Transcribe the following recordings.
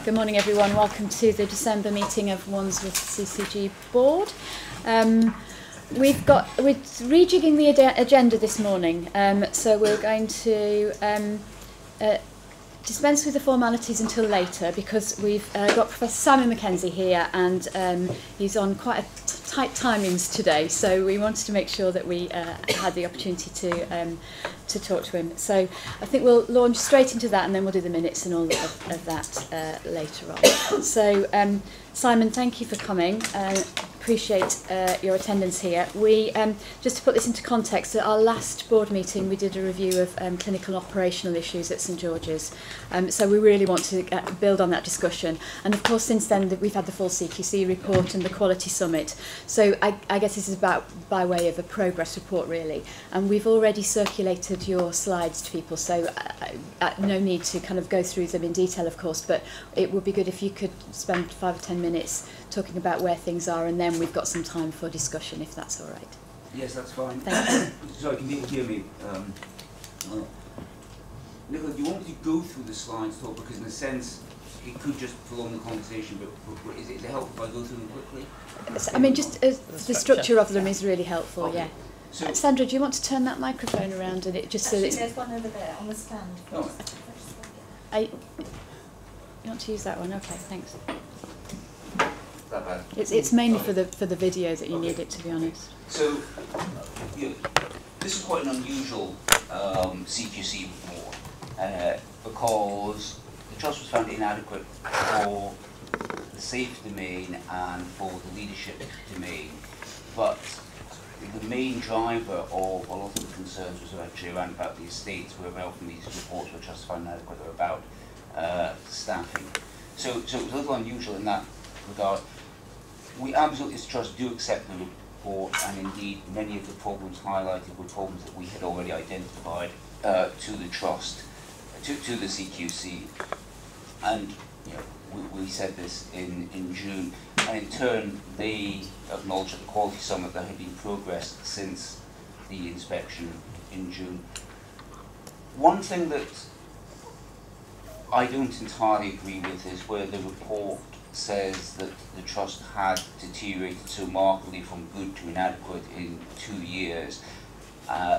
Good morning, everyone. Welcome to the December meeting of Wandsworth CCG board. We're rejigging the agenda this morning, so we're going to dispense with the formalities until later because we've got Professor Simon Mackenzie here, and he's on quite tight timings today, so we wanted to make sure that we had the opportunity to talk to him. So I think we'll launch straight into that, and then we'll do the minutes and all of that later on. So Simon, thank you for coming. Appreciate your attendance here. We just to put this into context, at our last board meeting we did a review of clinical and operational issues at St George's, so we really want to build on that discussion, and of course since then we've had the full CQC report and the quality summit, so I guess this is about by way of a progress report really, and we've already circulated your slides to people, so no need to kind of go through them in detail of course, but it would be good if you could spend 5 or 10 minutes talking about where things are, and then we've got some time for discussion, if that's all right. Yes, that's fine. Thank you. Sorry, can people hear me? Nicola, do you want me to go through the slides, though? Because in a sense, it could just prolong the conversation, but is it helpful if I go through them quickly? I mean, just the structure of them is really helpful, okay. Yeah. So, Sandra, do you want to turn that microphone around and it just so that it's... There's one over there on the stand. Oh. You want to use that one? Okay, thanks. that bad? It's mainly for the video that you need it, to be honest. So, this is quite an unusual CQC report because the trust was found inadequate for the safety domain and for the leadership domain, but the main driver of a lot of the concerns was actually around about the estates, where very often these reports were just found inadequate or about staffing. So it was a little unusual in that regard. We absolutely, as a trust, do accept the report, and indeed many of the problems highlighted were problems that we had already identified to the trust, to the CQC. And we said this in June, and in turn they acknowledged at the Quality Summit there had been progress since the inspection in June. One thing that I don't entirely agree with is where the report says that the trust had deteriorated so markedly from good to inadequate in 2 years.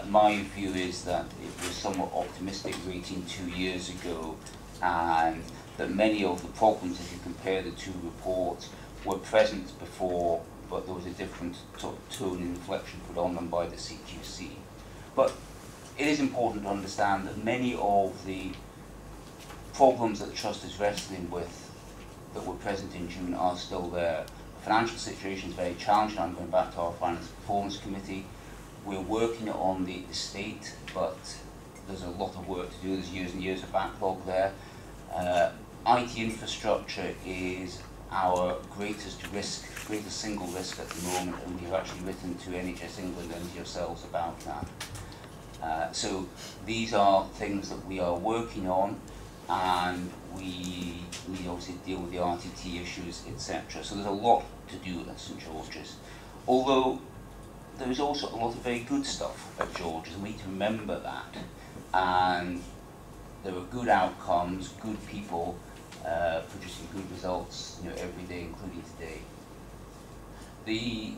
My view is that it was somewhat optimistic rating 2 years ago, and that many of the problems, if you compare the two reports, were present before, but there was a different tone and inflection put on them by the CQC. But it is important to understand that many of the problems that the trust is wrestling with that were present in June are still there. The financial situation is very challenging. I'm going back to our Finance Performance Committee. We're working on the estate, but there's a lot of work to do. There's years and years of backlog there. IT infrastructure is our greatest single risk at the moment, and we've actually written to NHS England and yourselves about that. So these are things that we are working on, and we obviously deal with the RTT issues, etc. So there's a lot to do at St George's. Although there is also a lot of very good stuff at George's, and we need to remember that. And there are good outcomes, good people producing good results, every day, including today. The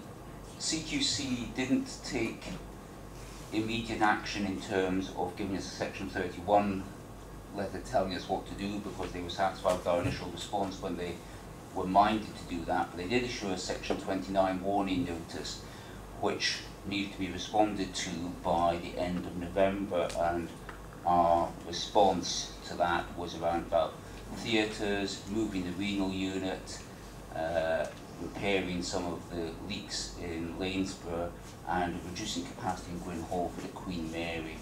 CQC didn't take immediate action in terms of giving us a Section 31 letter telling us what to do, because they were satisfied with our initial response when they were minded to do that. But they did issue a Section 29 warning notice, which needed to be responded to by the end of November, and our response to that was around about theatres, moving the renal unit, repairing some of the leaks in Lanesborough, and reducing capacity in Gwyn Hall for the Queen Mary.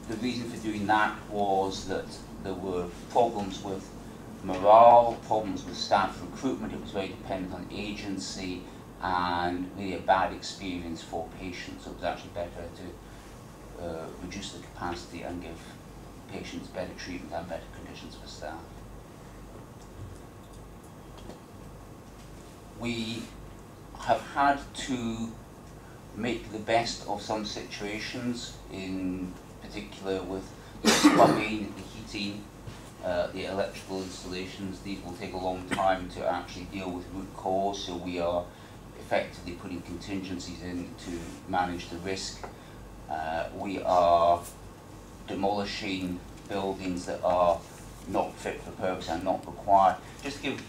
The reason for doing that was that there were problems with morale, problems with staff recruitment. It was very dependent on agency, and really a bad experience for patients. So it was actually better to reduce the capacity and give patients better treatment and better conditions for staff. We have had to make the best of some situations, in particular with the plumbing, the heating, the electrical installations. These will take a long time to actually deal with root cause, so we are effectively putting contingencies in to manage the risk. We are demolishing buildings that are not fit for purpose and not required. Just to give,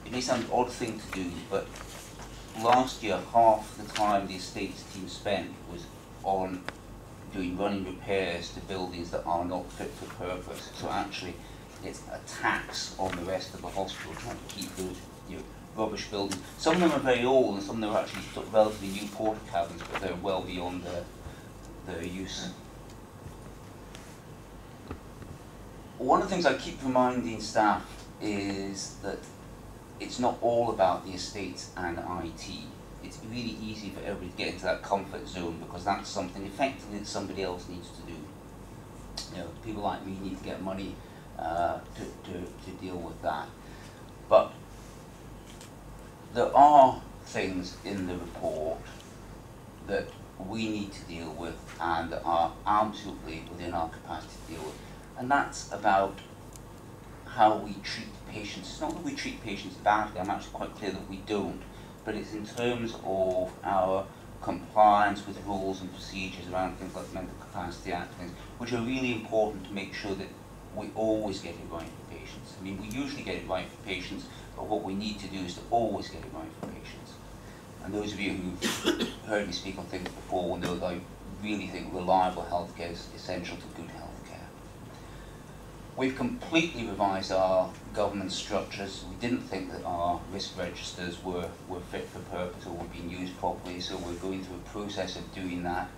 it may sound an odd thing to do, but last year half the time the estates team spent was on doing running repairs to buildings that are not fit for purpose. So actually it's a tax on the rest of the hospital trying to keep those, you know, rubbish buildings. Some of them are very old and some of them are actually sort of relatively new porta cabins, but they're well beyond their use. One of the things I keep reminding staff is that it's not all about the estates and IT. It's really easy for everybody to get into that comfort zone because that's something effectively that somebody else needs to do. You know, people like me need to get money to deal with that. But there are things in the report that we need to deal with and that are absolutely within our capacity to deal with. And that's about how we treat patients. It's not that we treat patients badly, I'm actually quite clear that we don't, but it's in terms of our compliance with rules and procedures around things like mental capacity act, things, which are really important to make sure that we always get it right for patients. I mean, we usually get it right for patients, but what we need to do is to always get it right for patients. And those of you who've heard me speak on things before will know that I really think reliable healthcare is essential to good healthcare. We've completely revised our governance structures. We didn't think that our risk registers were fit for purpose or were being used properly, so we're going through a process of doing that.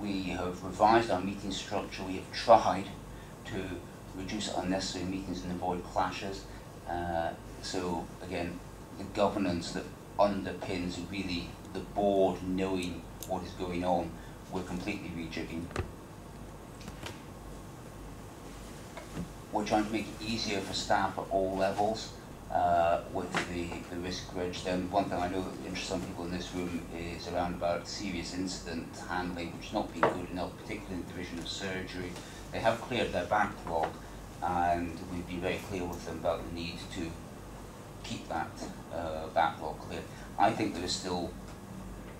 We have revised our meeting structure. We have tried to reduce unnecessary meetings and avoid clashes. So again, the governance that underpins really the board knowing what is going on, we're completely rejigging. We're trying to make it easier for staff at all levels with the risk register. And one thing I know that interests some people in this room is around about serious incident handling, which has not been good enough, particularly in the division of surgery. They have cleared their backlog, and we've been very clear with them about the need to keep that backlog clear. I think there is still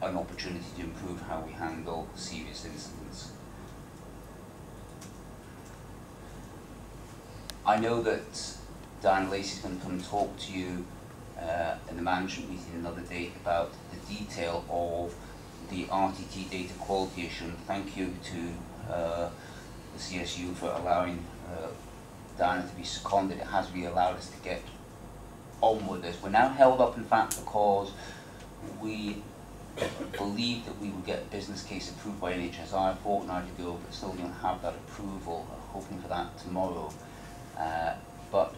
an opportunity to improve how we handle serious incidents. I know that Diana Lacey's going to come and talk to you in the management meeting another day about the detail of the RTT data quality issue. And thank you to the CSU for allowing Diana to be seconded. It has really allowed us to get on with this. We're now held up, in fact, because we believed that we would get a business case approved by NHSI a fortnight ago, but still don't have that approval. I'm hoping for that tomorrow. But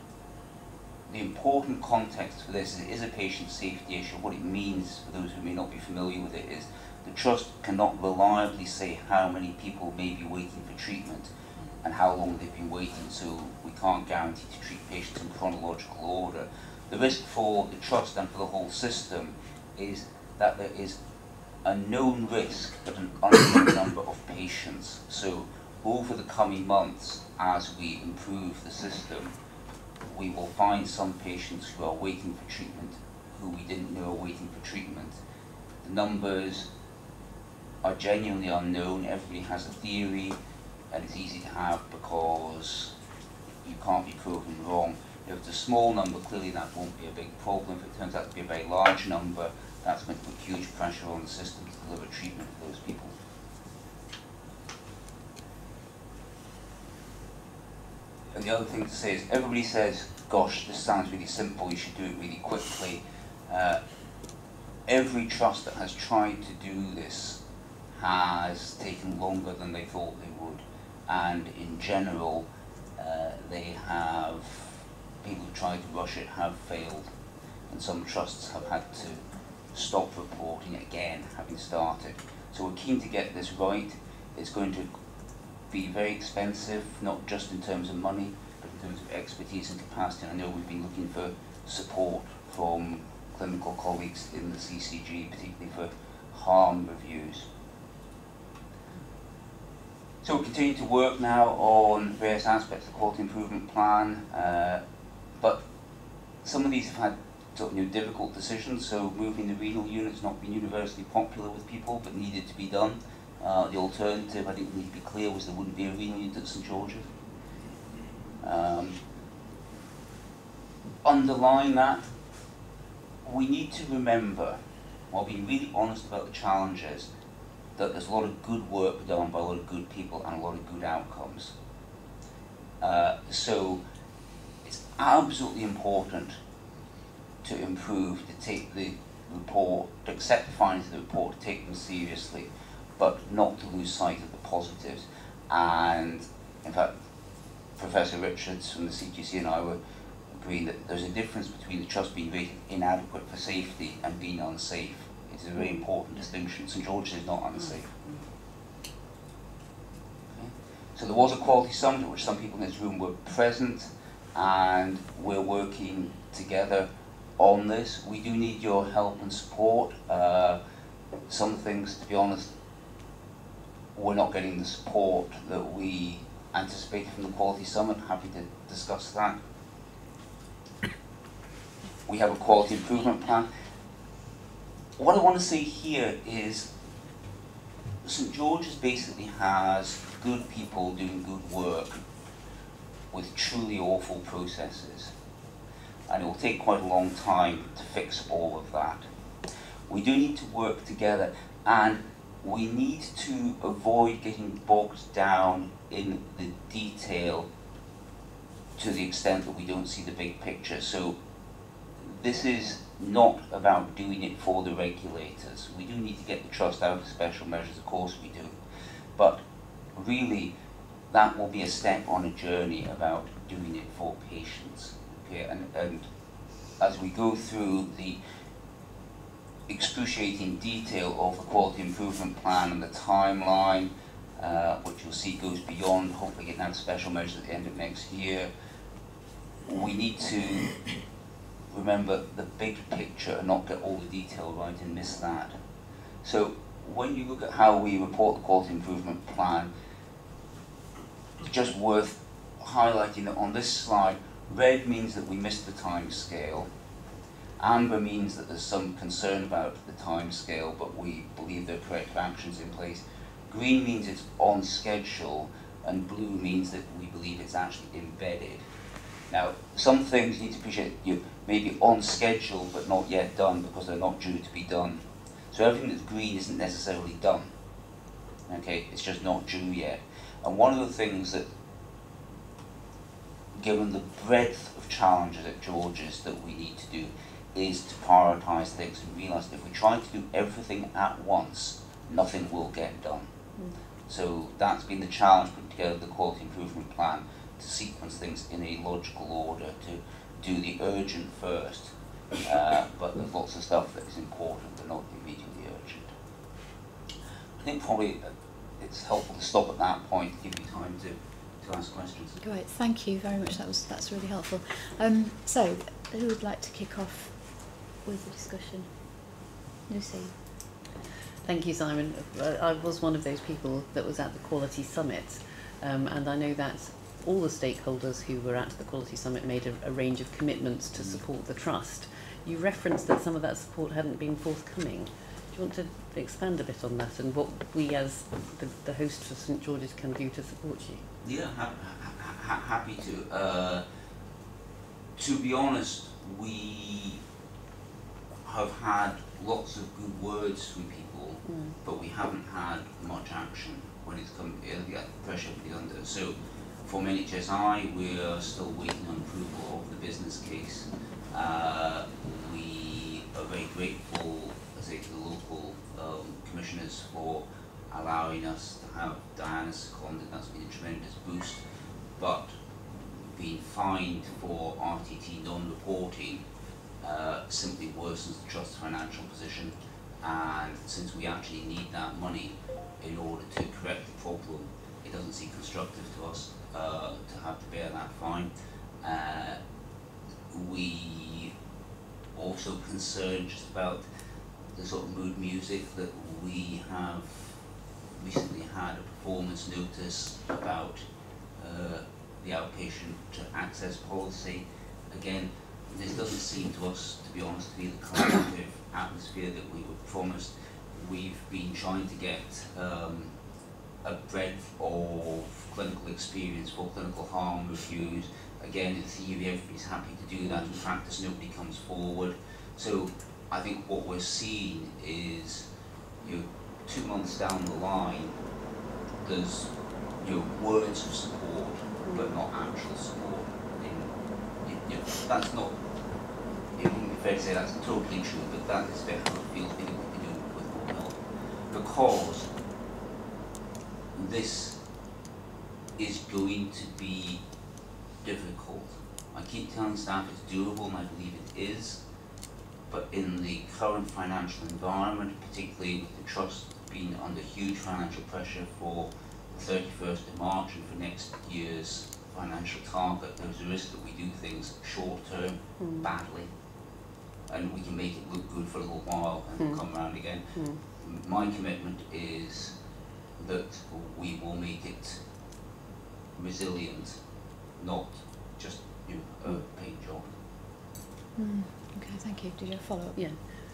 the important context for this is it is a patient safety issue. What it means, for those who may not be familiar with it, is the Trust cannot reliably say how many people may be waiting for treatment and how long they've been waiting, so we can't guarantee to treat patients in chronological order. The risk for the Trust and for the whole system is that there is a known risk but an unknown number of patients. So over the coming months, as we improve the system, we will find some patients who are waiting for treatment who we didn't know are waiting for treatment. The numbers are genuinely unknown. Everybody has a theory, and it's easy to have because you can't be proven wrong. If it's a small number, clearly that won't be a big problem. If it turns out to be a very large number, that's going to put huge pressure on the system to deliver treatment for those people. And the other thing to say is, everybody says, gosh, this sounds really simple, you should do it really quickly. Every trust that has tried to do this has taken longer than they thought they would. And in general, people who tried to rush it have failed. And some trusts have had to stop reporting again, having started. So we're keen to get this right. It's going to be very expensive, not just in terms of money, but in terms of expertise and capacity. And I know we've been looking for support from clinical colleagues in the CCG, particularly for harm reviews. So we're continuing to work now on various aspects of the quality improvement plan, but some of these have had sort of difficult decisions. So moving the renal unit's not been universally popular with people, but needed to be done. The alternative, I think we need to be clear, was there wouldn't be a renal unit at St George's. Underlying that, we need to remember, while being really honest about the challenges, that there's a lot of good work done by a lot of good people and a lot of good outcomes. So it's absolutely important to improve, to take the report, to accept the findings of the report, to take them seriously, but not to lose sight of the positives. And in fact, Professor Richards from the CGC and I were agreeing that there's a difference between the trust being rated inadequate for safety and being unsafe. It's a very important distinction. St George's is not unsafe. Okay. So there was a quality summit at which some people in this room were present, and we're working together on this. We do need your help and support. Some things, to be honest, we're not getting the support that we anticipated from the quality summit. Happy to discuss that. We have a quality improvement plan. What I want to say here is St George's basically has good people doing good work with truly awful processes, and it will take quite a long time to fix all of that. We do need to work together, and we need to avoid getting bogged down in the detail to the extent that we don't see the big picture. So this is not about doing it for the regulators. We do need to get the trust out of special measures, of course we do. But really, that will be a step on a journey about doing it for patients. Okay? And as we go through the excruciating detail of the quality improvement plan and the timeline, which you'll see goes beyond hopefully getting out of special measures at the end of next year, we need to remember the big picture and not get all the detail right and miss that. So when you look at how we report the quality improvement plan, it's just worth highlighting that on this slide, red means that we missed the time scale, amber means that there's some concern about the time scale, but we believe there are corrective actions in place, green means it's on schedule, and blue means that we believe it's actually embedded. Now, some things you need to appreciate, you may be on schedule but not yet done because they're not due to be done. So everything that's green isn't necessarily done. Okay, it's just not due yet. And one of the things that, given the breadth of challenges at George's, that we need to do is to prioritise things and realise that if we try to do everything at once, nothing will get done. So that's been the challenge putting together the quality improvement plan, to sequence things in a logical order, to do the urgent first, but there's lots of stuff that is important but not immediately urgent. I think probably it's helpful to stop at that point to give you time to ask questions. Great, thank you very much. That's really helpful. So, who would like to kick off with the discussion? Lucy. Thank you, Simon. I was one of those people that was at the Quality Summit, and I know that all the stakeholders who were at the Quality Summit made a range of commitments to support the Trust. You referenced that some of that support hadn't been forthcoming. Do you want to expand a bit on that and what we as the host for St George's can do to support you? Yeah, happy to. To be honest, we have had lots of good words from people, but we haven't had much action when it's come to pressure to be under. So from NHSI, we are still waiting on approval of the business case. We are very grateful, as I say, to the local commissioners for allowing us to have Diana seconded. That's been a tremendous boost. But being fined for RTT non-reporting simply worsens the Trust's financial position, and since we actually need that money in order to correct the problem, it doesn't seem constructive to us to have to bear that fine. We also concerned just about the sort of mood music that we have recently had a performance notice about the outpatient access policy. Again, this doesn't seem to us, to be honest, to be the collaborative atmosphere that we were promised. We've been trying to get a breadth of clinical experience for clinical harm reviews. Again, in theory, everybody's happy to do that. In practice, nobody comes forward. So I think what we're seeing is, 2 months down the line, there's words of support, but not actual support. That's not, it wouldn't be fair to say that's totally true, but that is better how it feels being able to do with more help. Because this is going to be difficult. I keep telling staff it's doable, and I believe it is, but in the current financial environment, particularly with the Trust being under huge financial pressure for the 31st of March and for next year's financial target, there's a risk that we do things short term badly, and we can make it look good for a little while and it'll come around again. My commitment is that we will make it resilient, not just a paid job. Okay, thank you. Did you have a follow-up? Yeah,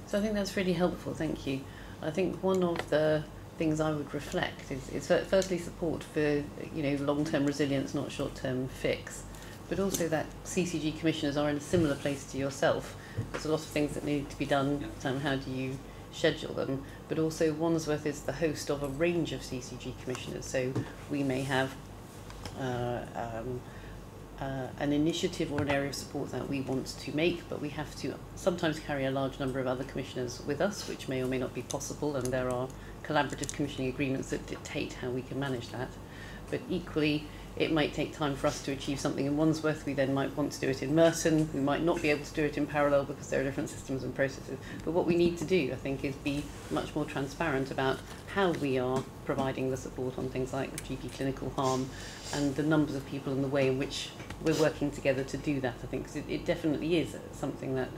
so I think that's really helpful, thank you. I think one of the things I would reflect is firstly support for long-term resilience, not short-term fix, but also that CCG commissioners are in a similar place to yourself. There's a lot of things that need to be done. How do you schedule them? But also Wandsworth is the host of a range of CCG commissioners, so we may have an initiative or an area of support that we want to make, but we have to sometimes carry a large number of other commissioners with us, which may or may not be possible, and there are collaborative commissioning agreements that dictate how we can manage that. But equally, it might take time for us to achieve something in Wandsworth. We then might want to do it in Merton. We might not be able to do it in parallel because there are different systems and processes. But what we need to do, I think, is be much more transparent about how we are providing the support on things like GP clinical harm and the numbers of people and the way in which we're working together to do that, I think, because it definitely is something that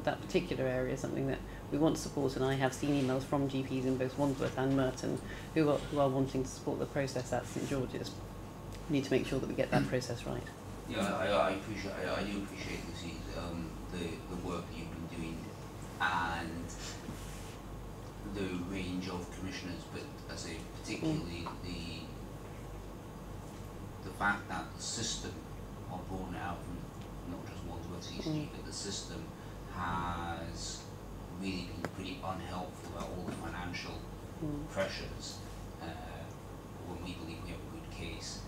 that particular area is something that we want to support, and I have seen emails from GPs in both Wandsworth and Merton who are wanting to support the process at St George's. We need to make sure that we get that process right. Yeah, I do appreciate Lucy, the work that you've been doing and the range of commissioners, but I say particularly the fact that the system, I'll broaden it out from not just Wandsworth CCG, but the system has really been pretty unhelpful about all the financial pressures when we believe we have a good case.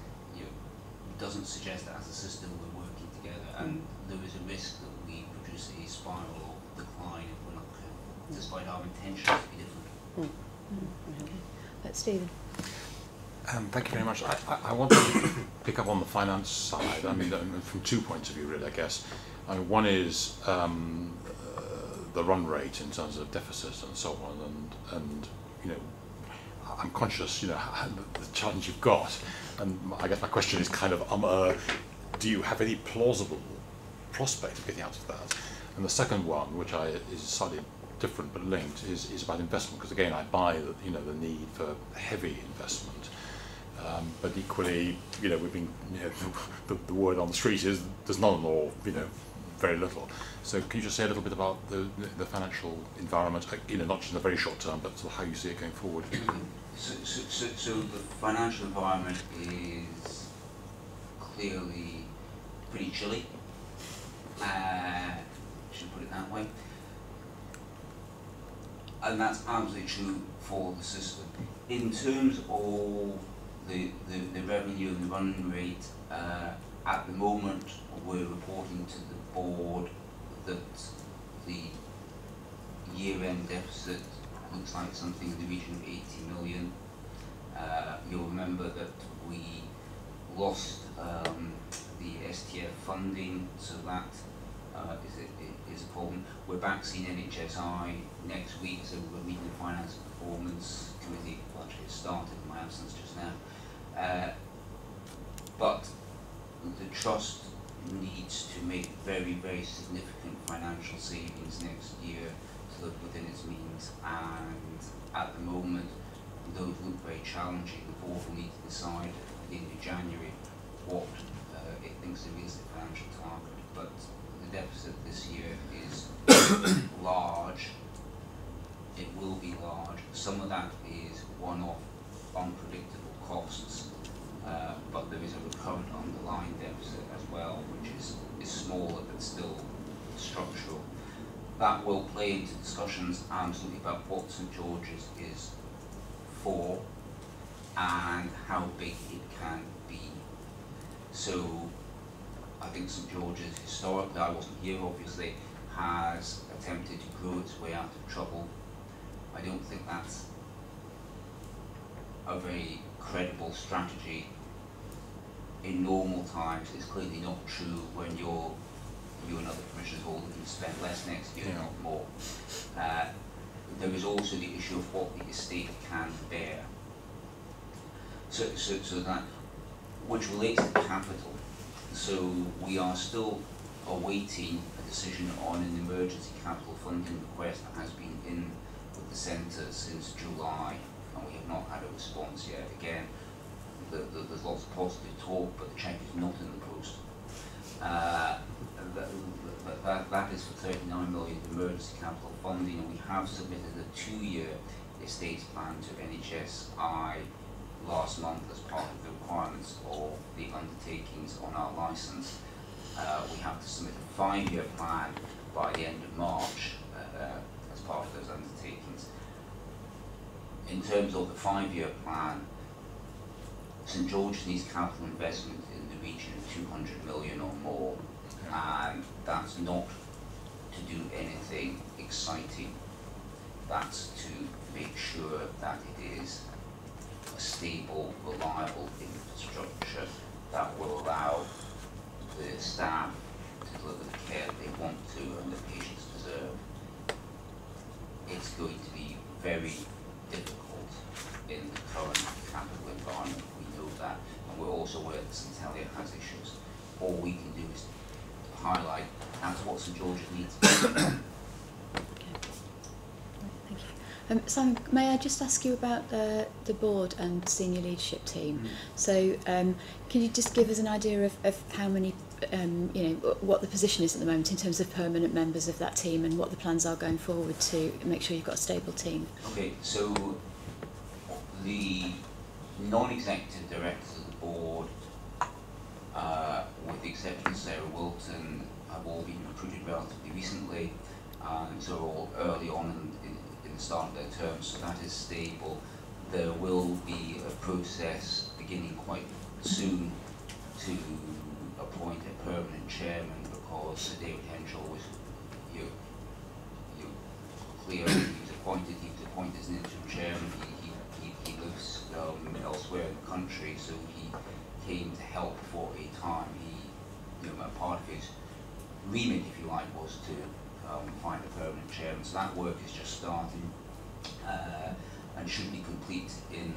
Doesn't suggest that as a system we're working together, and there is a risk that we produce a spiral of decline if we're not careful, despite our intentions to be different. Okay. Let's Stephen. Thank you very much. I want to pick up on the finance side. I mean, from 2 points of view, really, I guess. I mean, one is the run rate in terms of deficits and so on, and I'm conscious, the challenge you've got, and I guess my question is kind of, do you have any plausible prospect of getting out of that? And the second one, which is slightly different but linked, is about investment, because again, I buy the need for heavy investment, but equally, we've been, the word on the street is there's none or very little. So can you just say a little bit about the financial environment, not just in the very short term, but sort of how you see it going forward? So the financial environment is clearly pretty chilly, should put it that way, and that's absolutely true for the system. In terms of the revenue and the run rate, at the moment we're reporting to the board that the year-end deficit looks like something in the region of 80 million. You'll remember that we lost the STF funding, so that is a problem. We're back seeing NHSI next week, so we're meeting the Finance and Performance Committee. Well, actually it started in my absence just now. But the Trust needs to make very, very significant financial savings next year to live within its means, and at the moment those look very challenging. The board will need to decide at the end of January what it thinks the realistic financial target. But the deficit this year is large. It will be large. Some of that is one-off, unpredictable costs, but there is a recurrent underlying deficit as well, which is smaller but still structural. That will play into discussions absolutely about what St George's is for and how big it can be. So I think St George's historically, I wasn't here obviously, has attempted to grow its way out of trouble. I don't think that's a very credible strategy in normal times. It's clearly not true when you and other commissioners all looking to spend less next year, not more. There is also the issue of what the estate can bear. So that, which relates to capital. So we are still awaiting a decision on an emergency capital funding request that has been in with the centre since July, and we have not had a response yet. Again, there's lots of positive talk, but the cheque is not in the post. That is for 39 million emergency capital funding, and we have submitted a 2-year estates plan to NHSI last month as part of the requirements of the undertakings on our licence. We have to submit a 5-year plan by the end of March as part of those undertakings. In terms of the 5-year plan, St George's needs capital investment in the region of 200 million or more, and that's not to do anything exciting. That's to make sure that it is a stable, reliable infrastructure that will allow the staff to deliver the care they want to and the patients deserve. It's going to be very difficult in the current capital environment. We know that, and we're also aware that St Helier has issues. All we can do is highlight that's what St George's needs. Thank you. Simon, may I just ask you about the board and senior leadership team? So can you just give us an idea of how many, what the position is at the moment in terms of permanent members of that team, and what the plans are going forward to make sure you've got a stable team? Okay, so the non-executive directors of the board, with the exception of Sarah Wilton, have all been recruited relatively recently, and so all early on in the start of their term, so that is stable. There will be a process beginning quite soon to appoint a permanent chairman, because Sir David Henshaw was clear he was appointed as an interim chairman. He lives elsewhere in the country, so he came to help for a time. Part of his remit, if you like, was to find a permanent chairman. So that work is just starting and should be complete in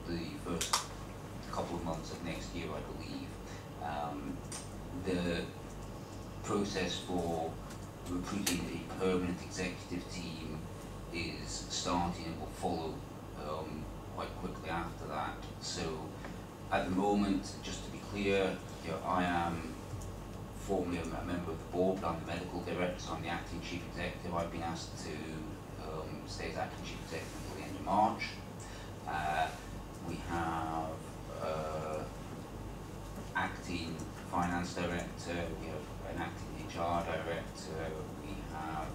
the first couple of months of next year, I believe. The process for recruiting a permanent executive team is starting and will follow quite quickly after that. So at the moment, just to be clear, I am formally a member of the board, but I'm the medical director, so I'm the acting chief executive. I've been asked to stay as acting chief executive until the end of March. We have acting finance director, we have an acting HR director, we have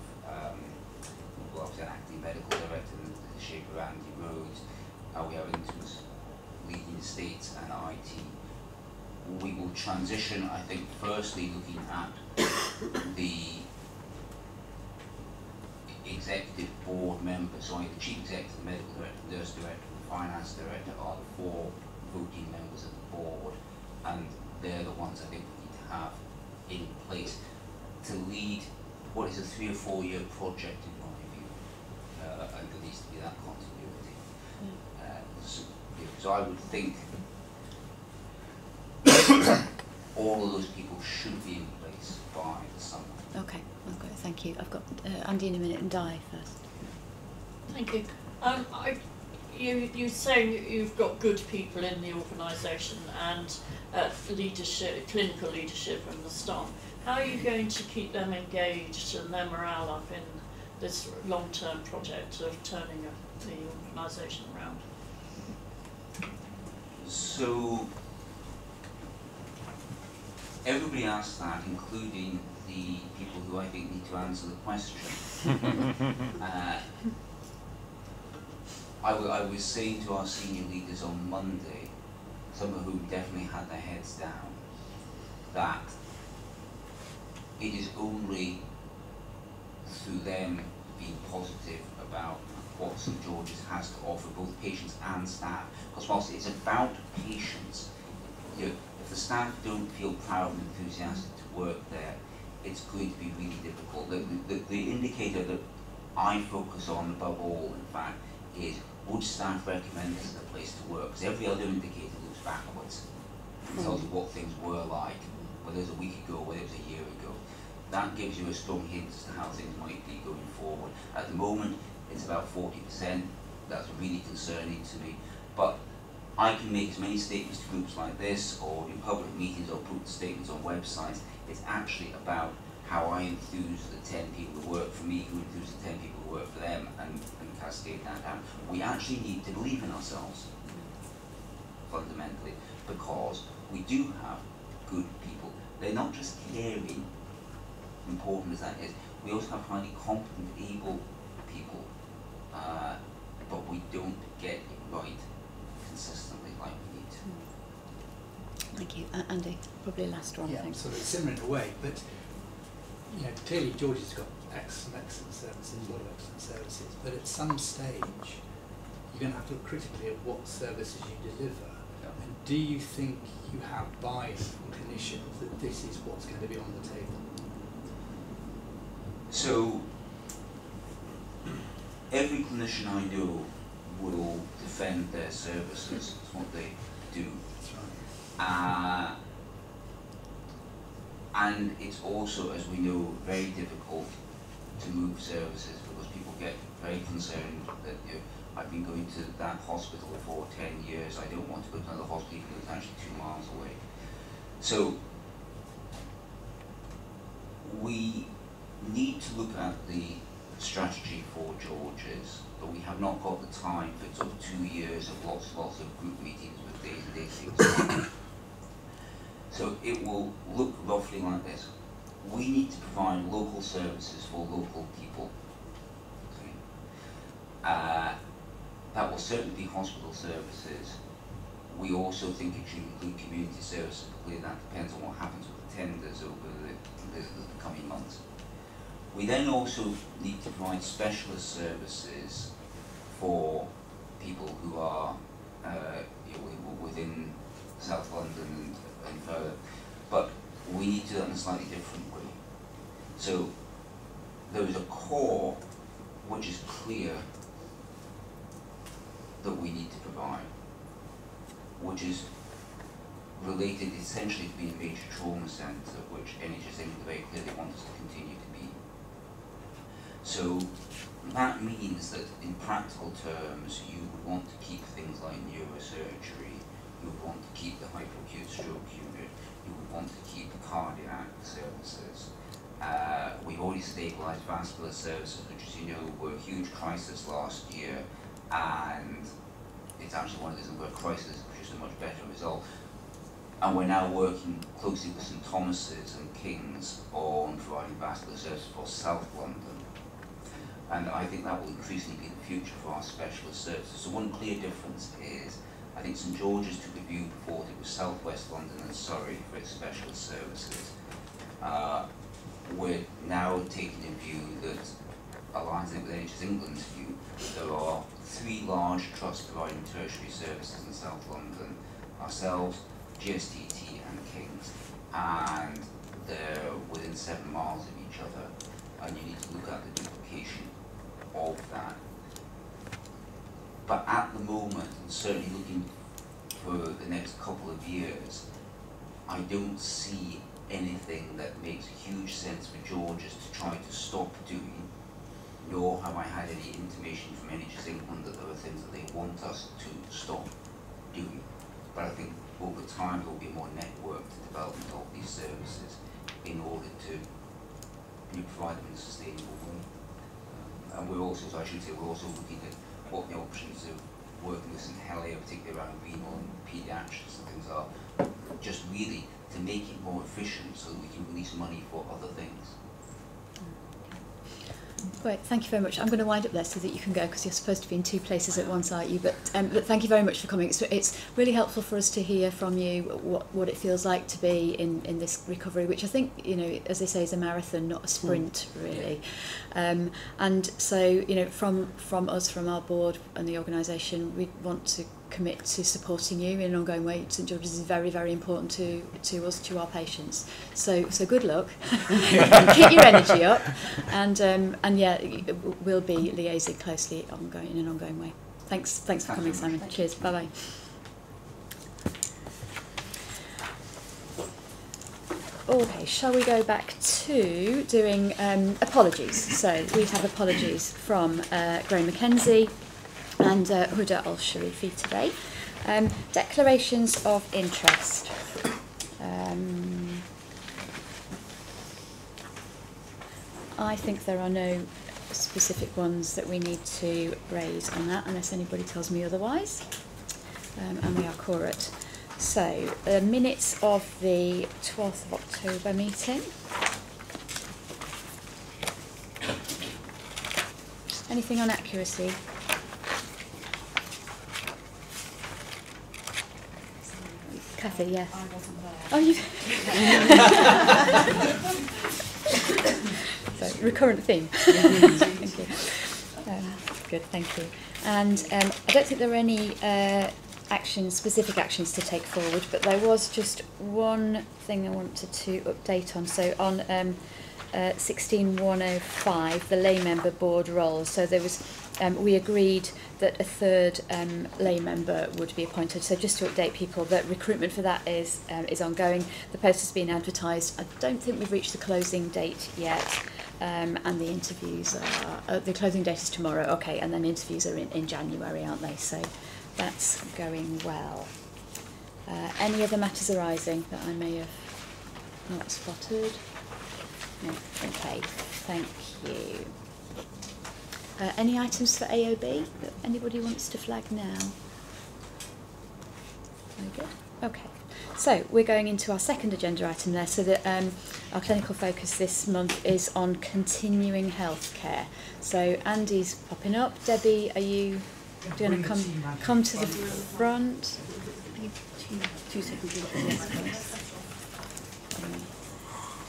obviously an acting medical director in the shape of Andy Rhodes. We have interims leading estates and IT. We will transition, I think, firstly looking at the executive board members. So the chief executive, the medical director, the nurse director, and the finance director are the 4 voting members of the board, and they're the ones I think we need to have in place to lead what is a 3 or 4 year project in my view, and there needs to be that continuity. So I would think all of those people should be in place by the summer. Okay, thank you. I've got Andy in a minute and Di first. Thank you. you say you've got good people in the organisation and leadership, clinical leadership and the staff. How are you going to keep them engaged and their morale up in this long-term project of turning the organisation around? So everybody asks that, including the people who I think need to answer the question. I was saying to our senior leaders on Monday, some of whom definitely had their heads down, that it is only through them being positive about what St George's has to offer both patients and staff. Because whilst it's about patients, you know, if the staff don't feel proud and enthusiastic to work there, it's going to be really difficult. The indicator that I focus on above all, in fact, is would staff recommend this as a place to work? Because every other indicator looks backwards and tells you what things were like, whether it was a week ago, whether it was a year ago. That gives you a strong hint as to how things might be going forward. At the moment, it's about 40%. That's really concerning to me. But I can make as many statements to groups like this, or in public meetings, or put statements on websites. It's actually about how I enthuse the 10 people who work for me, who enthuse the 10 people who work for them, and cascade that down. We actually need to believe in ourselves, fundamentally, because we do have good people. They're not just caring, important as that is, we also have highly competent, able people, but we don't get it right consistently like we need to. Thank you. Andy, probably last one. Yeah, Thanks. sort of similar in a way, but you know, clearly George's got excellent services, a lot of excellent services, but at some stage you're going to have to look critically at what services you deliver. Yeah. And do you think you have buy-in from clinicians that this is what's going to be on the table? So, every clinician I know will defend their services. That's what they do. That's right. And it's also, as we know, very difficult to move services because people get very concerned that, you know, I've been going to that hospital for 10 years, I don't want to go to another hospital that's actually 2 miles away. So we need to look at the strategy for George's, but we have not got the time for sort of 2 years of lots of group meetings with days and days. So it will look roughly like this. We need to provide local services for local people. Okay. That will certainly be hospital services. We also think it should include community services. Clearly that depends on what happens with the tenders over the coming months. We then also need to provide specialist services for people who are within South London and further, but we need to do that in a slightly different way. So there is a core which is clear that we need to provide, which is related essentially to being a major trauma centre, which NHS England very clearly wants us to continue to be. So that means that in practical terms you would want to keep things like neurosurgery, you would want to keep the hyperacute stroke unit, you would want to keep the cardiac services. We've already stabilised vascular services, which, as you know, were a huge crisis last year, and it's actually one of those where crisis produced a much better result. And we're now working closely with St Thomas's and King's on providing vascular services for South London. And I think that will increasingly be the future for our specialist services. So one clear difference is, I think St George's took a view before it was South West London and Surrey for its specialist services. We're now taking a view that aligns with NHS England's view. There are 3 large trusts providing tertiary services in South London, ourselves, GSTT and King's, and they're within 7 miles of each other, and you need to look at the duplication of that. But at the moment, and certainly looking for the next couple of years, I don't see anything that makes huge sense for George's to try to stop doing nor have I had any intimation from NHS England that there are things that they want us to stop doing. But I think over time there will be more networked development of these services in order to provide them in a sustainable way. And we're also, so I should say, we're also looking at what the options of working with St Helier, particularly around renal and paediatrics and things are, just really to make it more efficient so that we can release money for other things. Great, thank you very much. I'm going to wind up there so that you can go, because you're supposed to be in two places at once, aren't you? But thank you very much for coming. It's really helpful for us to hear from you what it feels like to be in this recovery, which I think, you know, as they say, is a marathon, not a sprint, really. And so, you know, from us, from our board and the organisation, we want to commit to supporting you in an ongoing way. St George's is very, very important to us, to our patients. So good luck. Keep your energy up, and yeah, we'll be liaising closely in an ongoing way. Thanks for coming, Simon. Cheers. Bye bye. Okay, shall we go back to doing apologies? So we have apologies from Graham Mackenzie and Huda Al-Sharifi today. Declarations of interest. I think there are no specific ones that we need to raise on that, unless anybody tells me otherwise. And we are correct. So, the minutes of the 12th of October meeting. Anything on accuracy? Kathy, yes. I wasn't there. Oh, you. So, recurrent theme. Thank you. Good, thank you. And I don't think there were any specific actions to take forward, but there was just one thing I wanted to update on. So on 16105, the lay member board roles. So there was, we agreed that a third lay member would be appointed. So just to update people, that recruitment for that is ongoing. The post has been advertised. I don't think we've reached the closing date yet, and the interviews are the closing date is tomorrow. Okay, and then interviews are in January, aren't they? So that's going well. Any other matters arising that I may have not spotted? No. Okay, thank you. Any items for AOB that anybody wants to flag now? Very good. Okay. So we're going into our second agenda item there, so that our clinical focus this month is on continuing healthcare. So Andy's popping up. Debbie, are you going to come to the front? 2 seconds.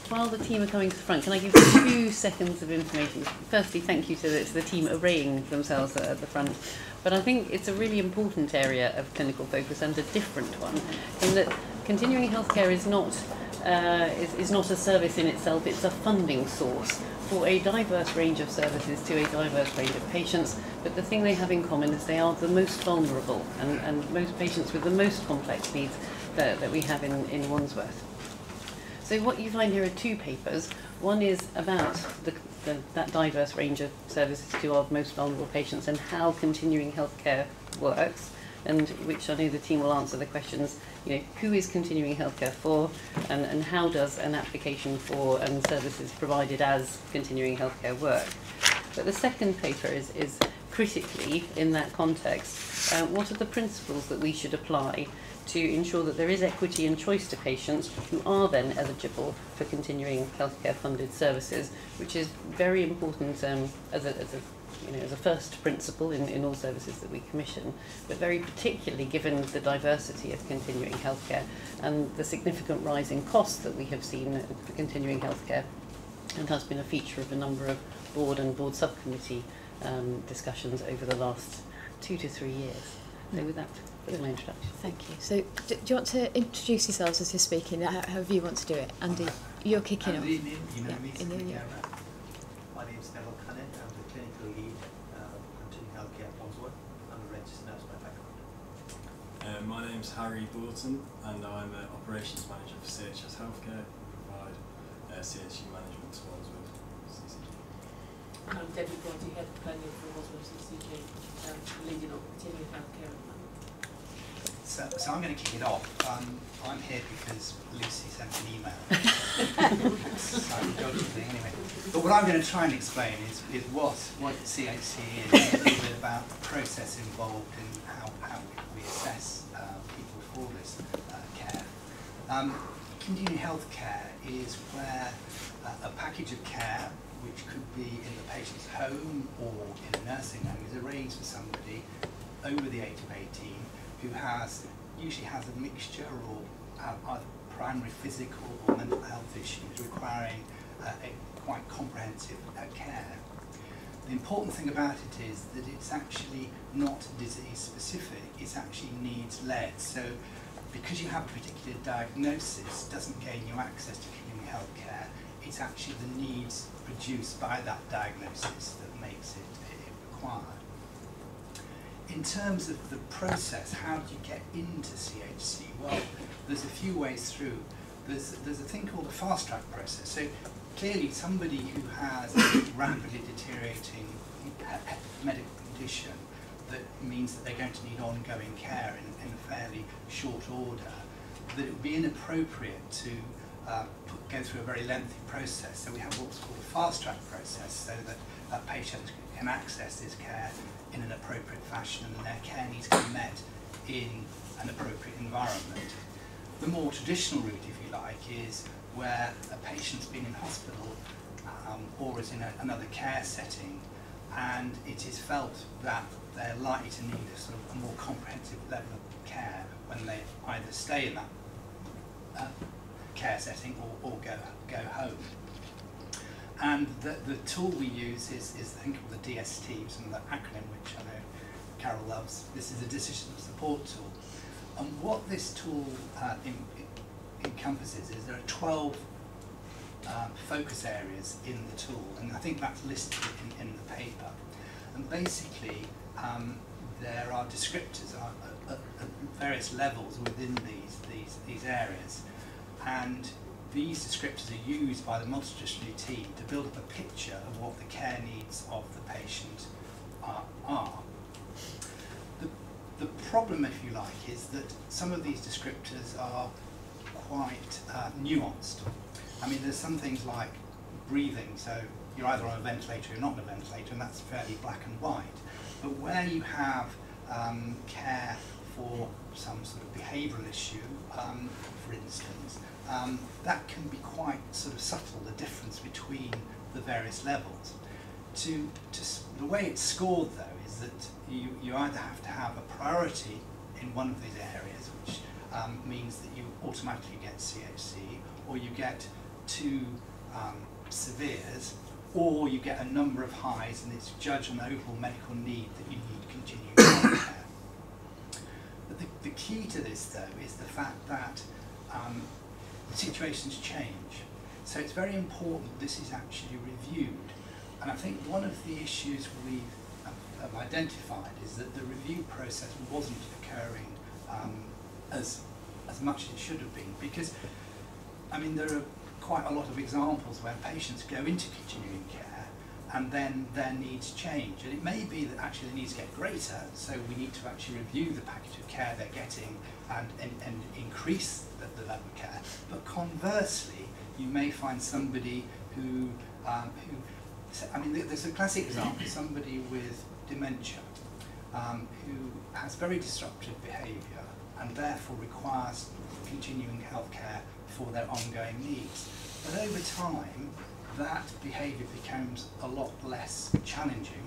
While the team are coming to the front, can I give 2 seconds of information? Firstly, thank you to the team arraying themselves at the front. But I think it's a really important area of clinical focus, and a different one, in that continuing healthcare is not a service in itself. It's a funding source for a diverse range of services to a diverse range of patients. But the thing they have in common is they are the most vulnerable and most patients with the most complex needs that we have in Wandsworth. So what you find here are 2 papers. One is about that diverse range of services to our most vulnerable patients and how continuing healthcare works, and which I know the team will answer the questions, you know, who is continuing healthcare for, and how does an application for services provided as continuing healthcare work. But the second paper is critically, in that context, what are the principles that we should apply to ensure that there is equity and choice to patients who are then eligible for continuing healthcare funded services, which is very important as a first principle in all services that we commission, but very particularly given the diversity of continuing healthcare and the significant rise in costs that we have seen for continuing healthcare, and has been a feature of a number of board and board subcommittee discussions over the last 2 to 3 years. So with that, that's my introduction. Thank you. So do you want to introduce yourselves as you're speaking, however you want to do it? Andy, you're kicking off. You know me, in the my name is Neville Cannon. I'm the clinical lead for continuing healthcare at Wandsworth. I'm a registered nurse by background. My name's Harry Boulton, and I'm an operations manager for CHS Healthcare. We provide CHU management to Wandsworth CCG. I'm Debbie Bronte, Head of Planning for Wandsworth CCG, leading on continuing healthcare at the moment. So I'm going to kick it off. I'm here because Lucy sent an email. Slightly dodgy thing anyway. But what I'm going to try and explain is what CHC is, a little bit about the process involved in how we assess people for this care. Continuing healthcare is where a package of care, which could be in the patient's home or in a nursing home, is arranged for somebody over the age of 18 who usually has a mixture or either primary physical or mental health issues requiring a quite comprehensive care. The important thing about it is that it's actually not disease specific, it's actually needs led. So because you have a particular diagnosis doesn't gain you access to continuing health care, it's actually the needs produced by that diagnosis that makes it required. In terms of the process, how do you get into CHC? Well, there's a few ways through. There's a thing called the fast track process. So clearly somebody who has a rapidly deteriorating medical condition that means that they're going to need ongoing care in a fairly short order, that it would be inappropriate to go through a very lengthy process. So we have what's called a fast track process, so that patients can access this care in an appropriate fashion and their care needs to be met in an appropriate environment. The more traditional route, if you like, is where a patient's been in hospital or is in another care setting, and it is felt that they're likely to need a sort of a more comprehensive level of care when they either stay in that care setting or go home. And the tool we use is the thing called the DST, some of the acronym which I know Carol loves. This is a decision support tool. And what this tool encompasses is there are 12 focus areas in the tool, and I think that's listed in the paper. And basically, there are descriptors at various levels within these areas, and these descriptors are used by the multidisciplinary team to build up a picture of what the care needs of the patient are. The problem, if you like, is that some of these descriptors are quite nuanced. I mean, there's some things like breathing, so you're either on a ventilator or you're not on a ventilator, and that's fairly black and white. But where you have care for some sort of behavioural issue, for instance, that can be quite sort of subtle, the difference between the various levels. The way it's scored, though, is that you either have to have a priority in one of these areas, which means that you automatically get CHC, or you get 2 severes, or you get a number of highs, and it's judged on the overall medical need that you need continuing care. But the key to this, though, is the fact that situations change. So it's very important this is actually reviewed. And I think one of the issues we have identified is that the review process wasn't occurring as much as it should have been, because I mean there are quite a lot of examples where patients go into continuing care and then their needs change, and it may be that actually the needs get greater, so we need to actually review the package of care they're getting and increase the level of care. But conversely, you may find somebody who I mean, there's a classic example, somebody with dementia who has very disruptive behaviour and therefore requires continuing health care for their ongoing needs. But over time, that behaviour becomes a lot less challenging,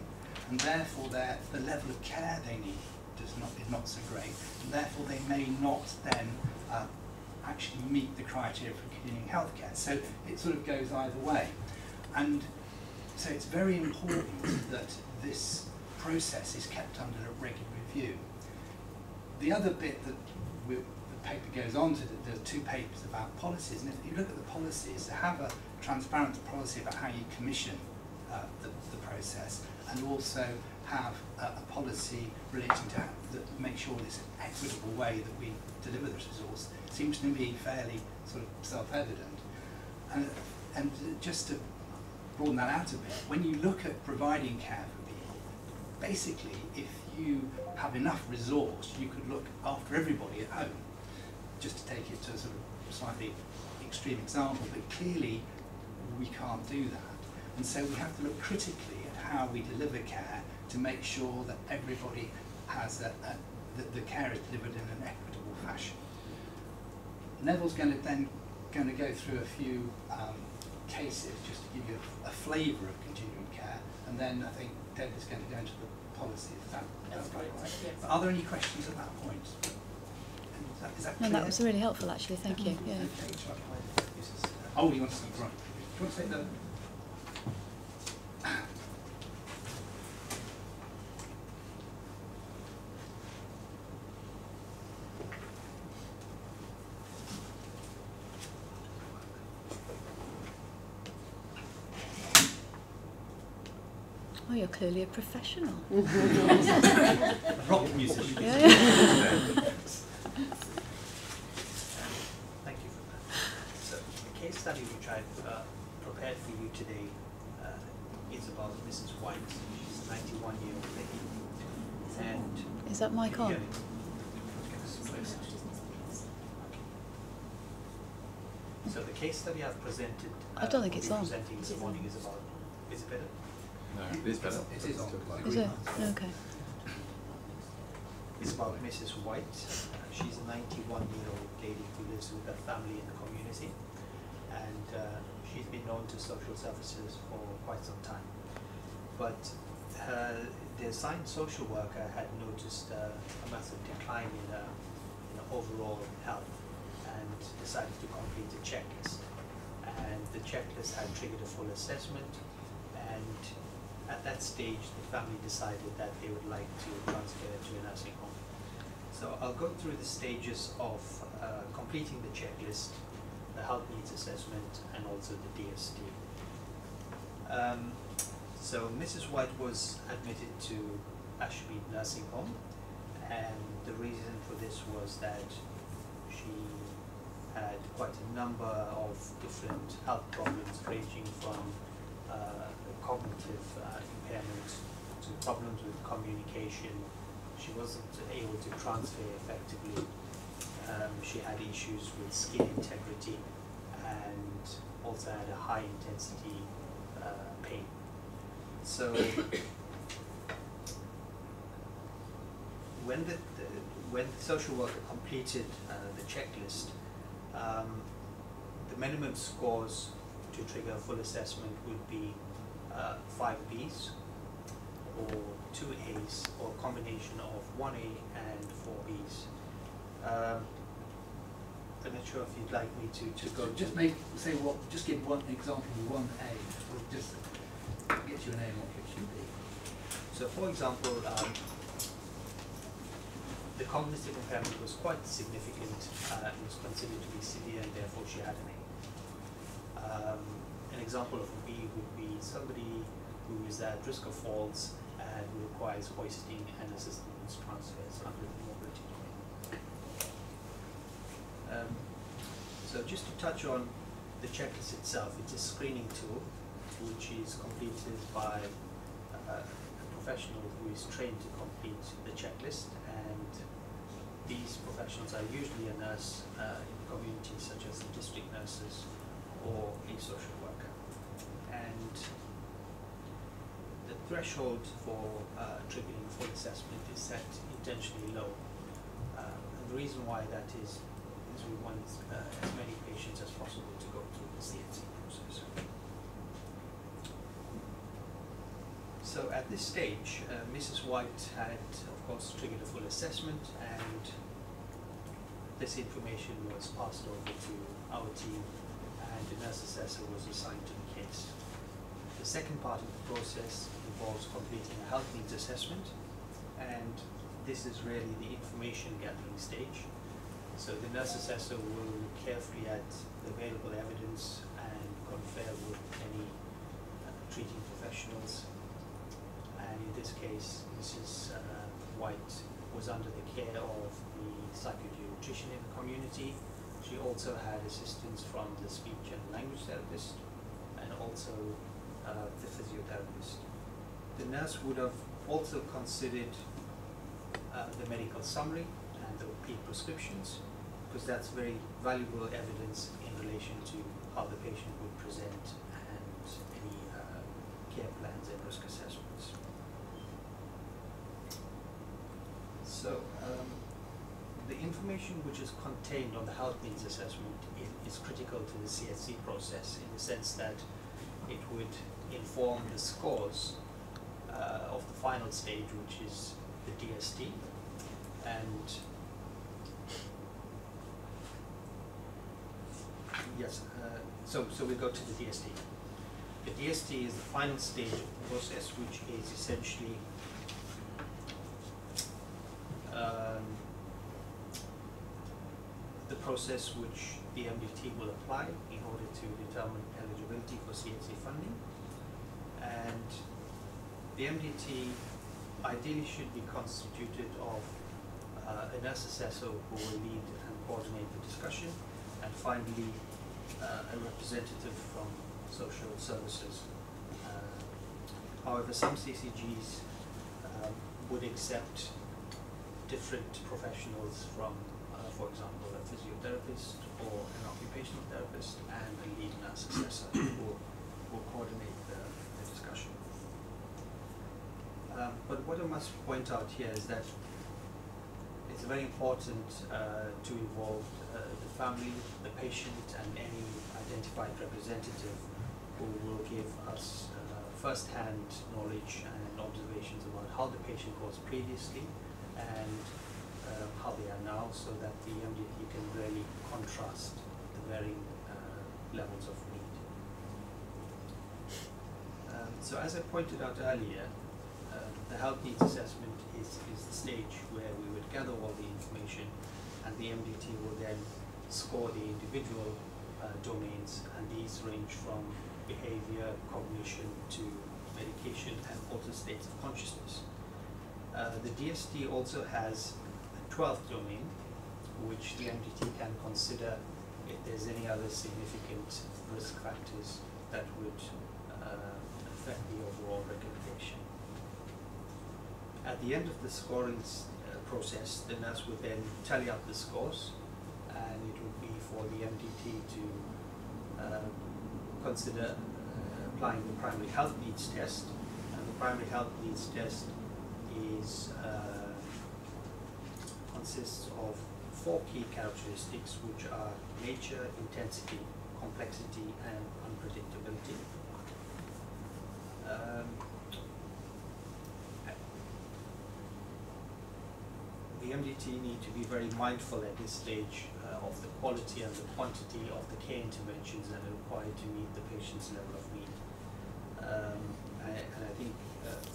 and therefore the level of care they need is not so great, and therefore they may not then actually meet the criteria for continuing health care. So it sort of goes either way. And so it's very important that this process is kept under a regular review. The other bit that the paper goes on to, there's 2 papers about policies, and if you look at the policies, to have a transparent policy about how you commission the process, and also have a policy relating to that make sure it's an equitable way that we deliver this resource, seems to me fairly sort of self-evident. And just to broaden that out a bit, when you look at providing care for people, basically, if you have enough resource, you could look after everybody at home. Just to take it to a sort of slightly extreme example, but clearly we can't do that. And so we have to look critically at how we deliver care to make sure that everybody has that the care is delivered in an equitable fashion. Neville's going to go through a few cases just to give you a flavour of continuing care, and then I think Deb is going to go into the policy. That's right. Yes. Are there any questions at that point? Is that No, clear? that was really helpful, actually. Thank you. Yeah. Oh, you want to see, right. Do you want to take the... Oh, you're clearly a professional. rock musician. Yeah, yeah. Thank you for that. So the case study which I've prepared for you today is about Mrs. White. She's a 91-year-old lady. And Is that mic on? so the case study I've presented, I don't think it's on. presenting this morning is about, is it better? No, it is better. It is on. Is it? Okay. It's about Mrs. White. She's a 91-year-old lady who lives with her family in the community, and she's been known to social services for quite some time. But the assigned social worker had noticed a massive decline in her overall health and decided to complete a checklist. And the checklist had triggered a full assessment, and at that stage the family decided that they would like to transfer her to a nursing home. So I'll go through the stages of completing the checklist, the health needs assessment, and also the DST. So Mrs. White was admitted to Ashby Nursing Home, and the reason for this was that she had quite a number of different health problems ranging from cognitive impairment to problems with communication. She wasn't able to transfer effectively. She had issues with skin integrity and also had a high intensity pain. So when the social worker completed the checklist, the minimum scores to trigger a full assessment would be 5 Bs or 2 As or a combination of 1A and 4 Bs. I'm not sure if you'd like me to go Just just give one example of 1A, or just get you an A and what it should be. So for example, the cognitive impairment was quite significant. It was considered to be severe, and therefore she had an A. An example of a B would be somebody who is at risk of falls and who requires hoisting and assistance transfers under the mobility domain. So just to touch on the checklist itself, it's a screening tool which is completed by a professional who is trained to complete the checklist, and these professionals are usually a nurse in the community, such as the district nurses or a social worker. And the threshold for triggering full assessment is set intentionally low. And the reason why that is we want as many patients as possible to go through the CNC process. So at this stage, Mrs. White had, of course, triggered a full assessment, and this information was passed over to our team, and the nurse assessor was assigned to the case. The second part of the process involves completing a health needs assessment, and this is really the information gathering stage. So the nurse assessor will look carefully at the available evidence and confer with any treating professionals. And in this case, Mrs. White was under the care of the psychogeriatrician in the community. She also had assistance from the speech and language therapist, and also the physiotherapist. The nurse would have also considered the medical summary and the repeat prescriptions, because that's very valuable evidence in relation to how the patient would present and any care plans and risk assessments. So the information which is contained on the health needs assessment is critical to the CSC process, in the sense that it would inform the scores of the final stage, which is the DST. And yes, so we go to the DST. The DST is the final stage of the process, which is essentially the process which the MDT will apply in order to determine eligibility for CSC funding. And the MDT ideally should be constituted of a nurse assessor who will lead and coordinate the discussion, and finally a representative from social services. However, some CCGs would accept different professionals from, for example, a physiotherapist or an occupational therapist and a lead nurse assessor who will coordinate the discussion. But what I must point out here is that it's very important to involve the family, the patient, and any identified representative who will give us first-hand knowledge and observations about how the patient was previously and how they are now, so that the MDT can really contrast the varying levels of need. So as I pointed out earlier, the health needs assessment is the stage where we would gather all the information, and the MDT will then score the individual domains, and these range from behavior, cognition to medication, and also states of consciousness. The DST also has a 12th domain, which the MDT can consider if there's any other significant risk factors that would affect the overall recommendation. At the end of the scoring process, the nurse would then tally up the scores, and it would be for the MDT to consider applying the primary health needs test. And the primary health needs test is consists of 4 key characteristics, which are nature, intensity, complexity, and unpredictability. The MDT need to be very mindful at this stage of the quality and the quantity of the care interventions that are required to meet the patient's level of need. And I think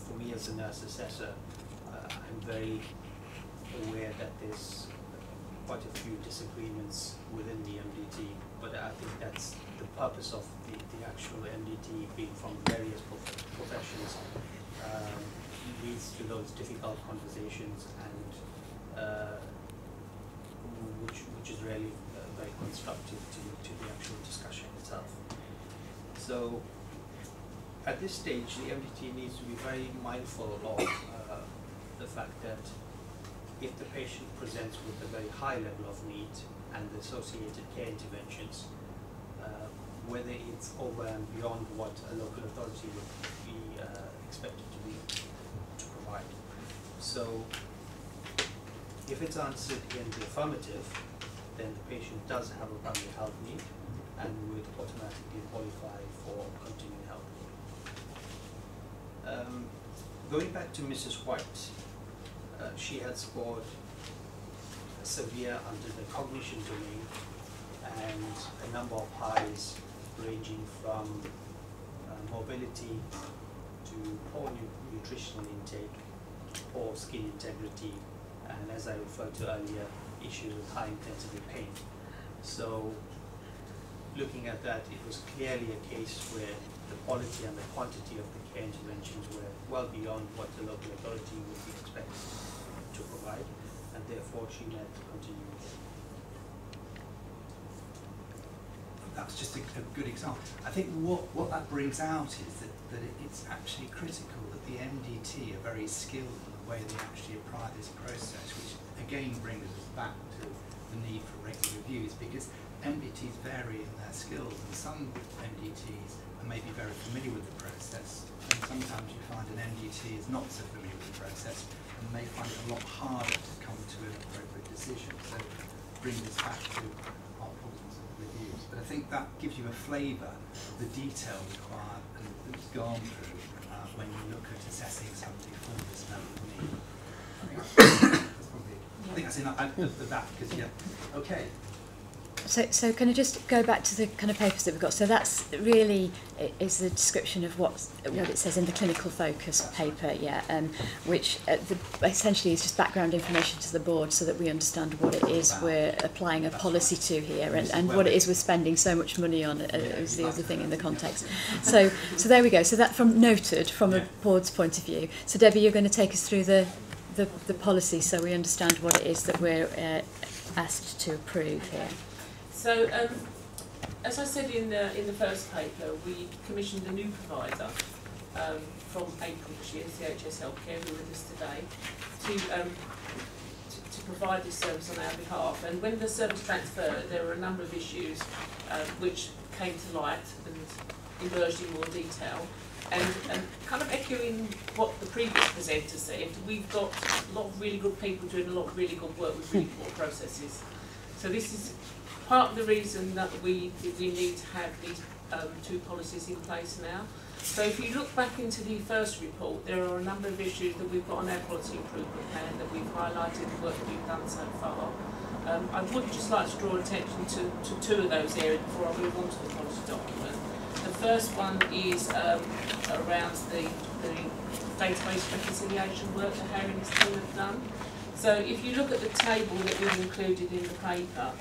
for me as a nurse assessor, I'm very aware that there's quite a few disagreements within the MDT, but I think that's the purpose of the actual MDT being from various professions, leads to those difficult conversations, and which is really very constructive to the actual discussion itself. So at this stage, the MDT needs to be very mindful of the fact that if the patient presents with a very high level of need and the associated care interventions, whether it's over and beyond what a local authority would be expected to provide. So if it's answered in the affirmative, then the patient does have a primary health need and would automatically qualify for continuing health need. Going back to Mrs. White, she had scored severe under the cognition domain and a number of highs ranging from mobility to poor nutritional intake, poor skin integrity, and as I referred to earlier, issues with high intensity pain. So looking at that, it was clearly a case where the quality and the quantity of the care interventions were well beyond what the local authority would be expected to provide, and therefore she met continuing care. that's just a good example. I think what that brings out is that it's actually critical that the MDT are very skilled in the way they actually apply this process, which again brings us back to the need for regular reviews, because MDTs vary in their skills, and some MDTs are maybe very familiar with the process, and sometimes you find an MDT is not so familiar with the process and may find it a lot harder to come to an appropriate decision. So bring this back to our problems of reviews. But I think that gives you a flavour of the detail required and that's gone through when you look at assessing somebody for this level of need. I think that's enough of that, because okay. So can I just go back to the kind of papers that we've got? So that's really is the description of what it says in the clinical focus paper, which essentially is just background information to the board so that we understand what it is we're applying a policy to here, and what it is we're spending so much money on is the other thing in the context. So there we go. So that noted from a board's point of view. So Debbie, you're going to take us through the policy so we understand what it is that we're asked to approve here. So, as I said in the first paper, we commissioned a new provider from April this year, CHS Healthcare, who are with us today, to provide this service on our behalf. And when the service transferred, there were a number of issues which came to light and emerged in more detail. And kind of echoing what the previous presenter said, we've got a lot of really good people doing a lot of really good work with really poor processes. So this is part of the reason that we need to have these two policies in place now. So if you look back into the first report, there are a number of issues that we've got on our quality improvement plan that we've highlighted the work that we've done so far. I would just like to draw attention to two of those areas before I move on to the policy document. The first one is around the database reconciliation work that Harry and his team have done. So if you look at the table that we've included in the paper,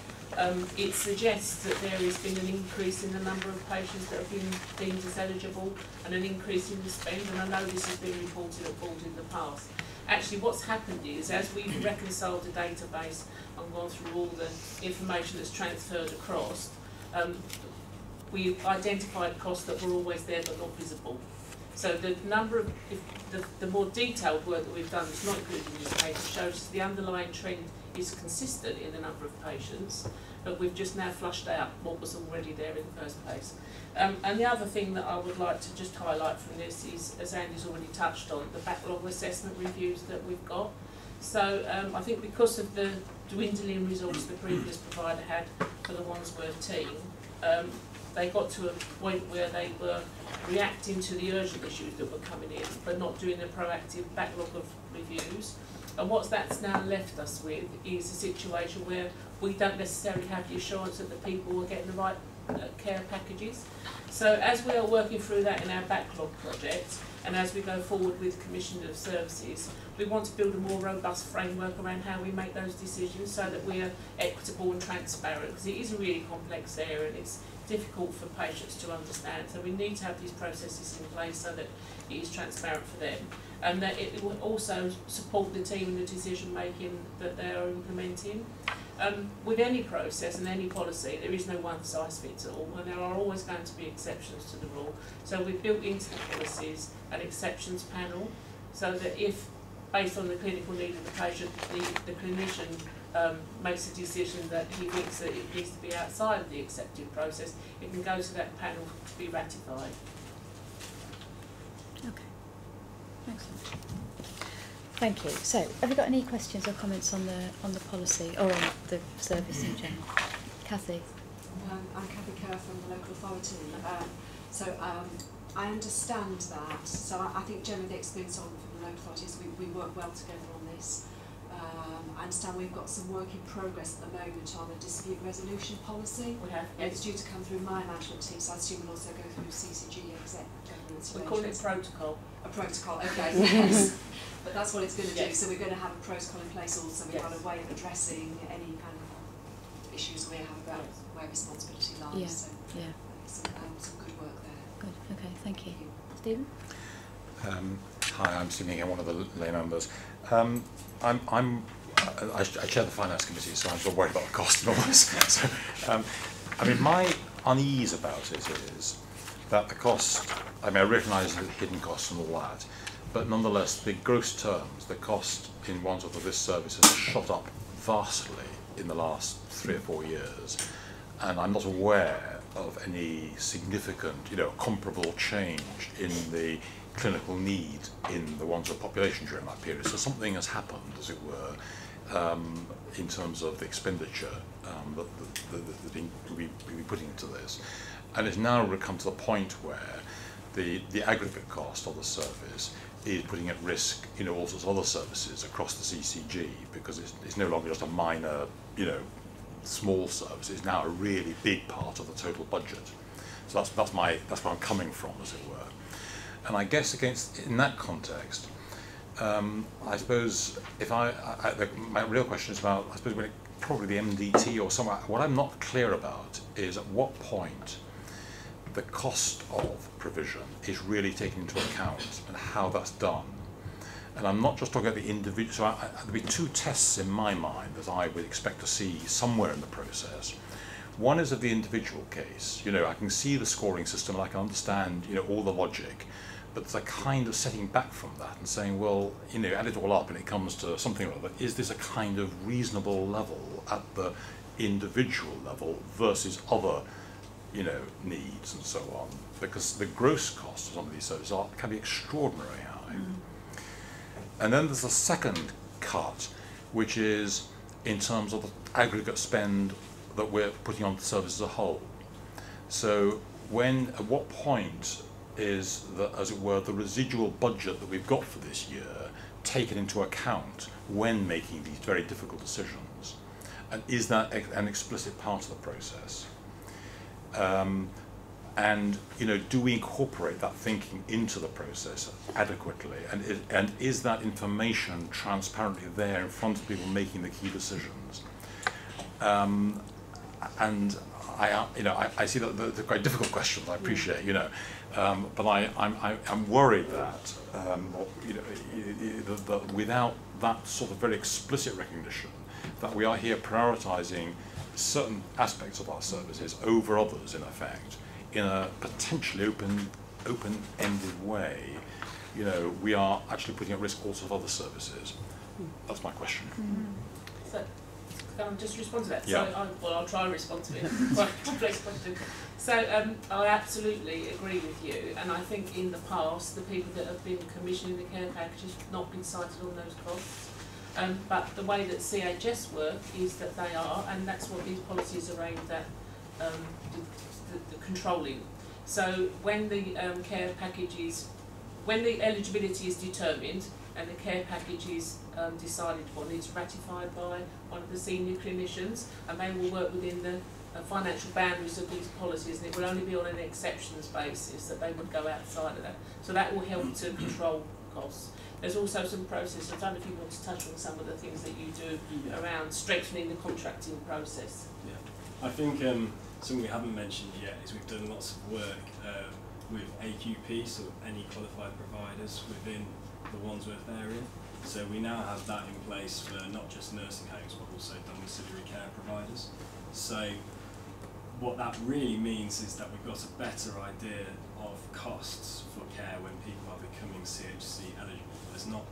it suggests that there has been an increase in the number of patients that have been deemed as eligible and an increase in the spend, and I know this has been reported at board in the past. Actually, what's happened is, as we've reconciled the database and gone through all the information that's transferred across, we've identified costs that were always there but not visible. So the number of, the more detailed work that we've done, that's not included in this paper, shows us the underlying trend is consistent in the number of patients, but we've just now flushed out what was already there in the first place. And the other thing that I would like to just highlight from this is, as Andy's already touched on, the backlog assessment reviews that we've got. So I think because of the dwindling resource the previous provider had for the Wandsworth team, they got to a point where they were reacting to the urgent issues that were coming in, but not doing a proactive backlog of reviews. And what that's now left us with is a situation where we don't necessarily have the assurance that the people are getting the right care packages. So as we are working through that in our backlog project, and as we go forward with commission of services, we want to build a more robust framework around how we make those decisions so that we are equitable and transparent, because it is a really complex area and it's difficult for patients to understand. So we need to have these processes in place so that it is transparent for them, and that it will also support the team in the decision making that they are implementing. With any process and any policy, there is no one size fits all, and there are always going to be exceptions to the rule. So we've built into the policies an exceptions panel, so that if, based on the clinical need of the patient, the clinician makes a decision that he thinks that it needs to be outside of the accepted process, it can go to that panel to be ratified. Okay, excellent. Thank you. So, have you got any questions or comments on the policy or on the service in general? Kathy. I'm Kathy Kerr from the local authority. I understand that. So I think generally the experience from the local authorities, we work well together on this. I understand we've got some work in progress at the moment on a dispute resolution policy. We have. It's due to come through my management team, so I assume we'll also go through CCG exec governance. We call it protocol. A protocol, okay, yes. But that's what it's going to do. So we're going to have a protocol in place also. We've got a way of addressing any kind of issues we have about where responsibility lies. Yeah. So some good work there. Good. Okay. Thank you. Stephen. Hi, I'm Stephen again, one of the lay members. I chair the finance committee, so I'm sort of worried about the cost and all this. So, I mean, unease about it is that the cost, I mean, I recognise the hidden costs and all that, but nonetheless, the gross terms, the cost in Wandsworth of this service has shot up vastly in the last 3 or 4 years, and I'm not aware of any significant, comparable change in the clinical need in the Wandsworth population during that period. So something has happened, as it were, in terms of the expenditure that we've been putting into this. And it's now come to the point where the aggregate cost of the service is putting at risk, all sorts of other services across the CCG, because it's no longer just a minor, small service. It's now a really big part of the total budget. So that's where I'm coming from, as it were. And I guess in that context, I suppose my real question is about, I suppose, probably the MDT or somewhere. What I'm not clear about is at what point the cost of provision is really taken into account and how that's done. And I'm not just talking about the individual, so there'll be 2 tests in my mind that I would expect to see somewhere in the process. One is of the individual case. I can see the scoring system and I can understand, all the logic, but there's a kind of setting back from that and saying, well, add it all up and it comes to something or other. Is this a kind of reasonable level at the individual level versus other needs and so on, because the gross costs of some of these services can be extraordinarily high. And then there's a second cut, which is in terms of the aggregate spend that we're putting on the service as a whole. So at what point is as it were, the residual budget that we've got for this year taken into account when making these very difficult decisions? And is that an explicit part of the process? And do we incorporate that thinking into the process adequately? And is that information transparently there in front of people making the key decisions? And I see that they're quite difficult questions. I appreciate, but I'm worried that that without that sort of very explicit recognition that we are here prioritising certain aspects of our services over others, in effect, in a potentially open-ended way, we are actually putting at risk all sorts of other services. That's my question. So, can I just respond to that? Yeah. So, I'll try and respond to it. Quite a complex question. So, I absolutely agree with you, and I think in the past, the people that have been commissioning the care packages have not been cited on those costs. But the way that CHS work is that they are, and that's what these policies are aimed at the controlling. So when the care packages, when the eligibility is determined and the care package is decided upon, it's ratified by one of the senior clinicians, and they will work within the financial boundaries of these policies, and it will only be on an exceptions basis that they would go outside of that. So that will help to control costs. There's also some process. I don't know if you want to touch on some of the things that you do around strengthening the contracting process. Yeah, I think something we haven't mentioned yet is we've done lots of work with AQP, so any qualified providers within the Wandsworth area. So we now have that in place for not just nursing homes but also domiciliary care providers. So what that really means is that we've got a better idea of costs for care when people are becoming CHC eligible. There's not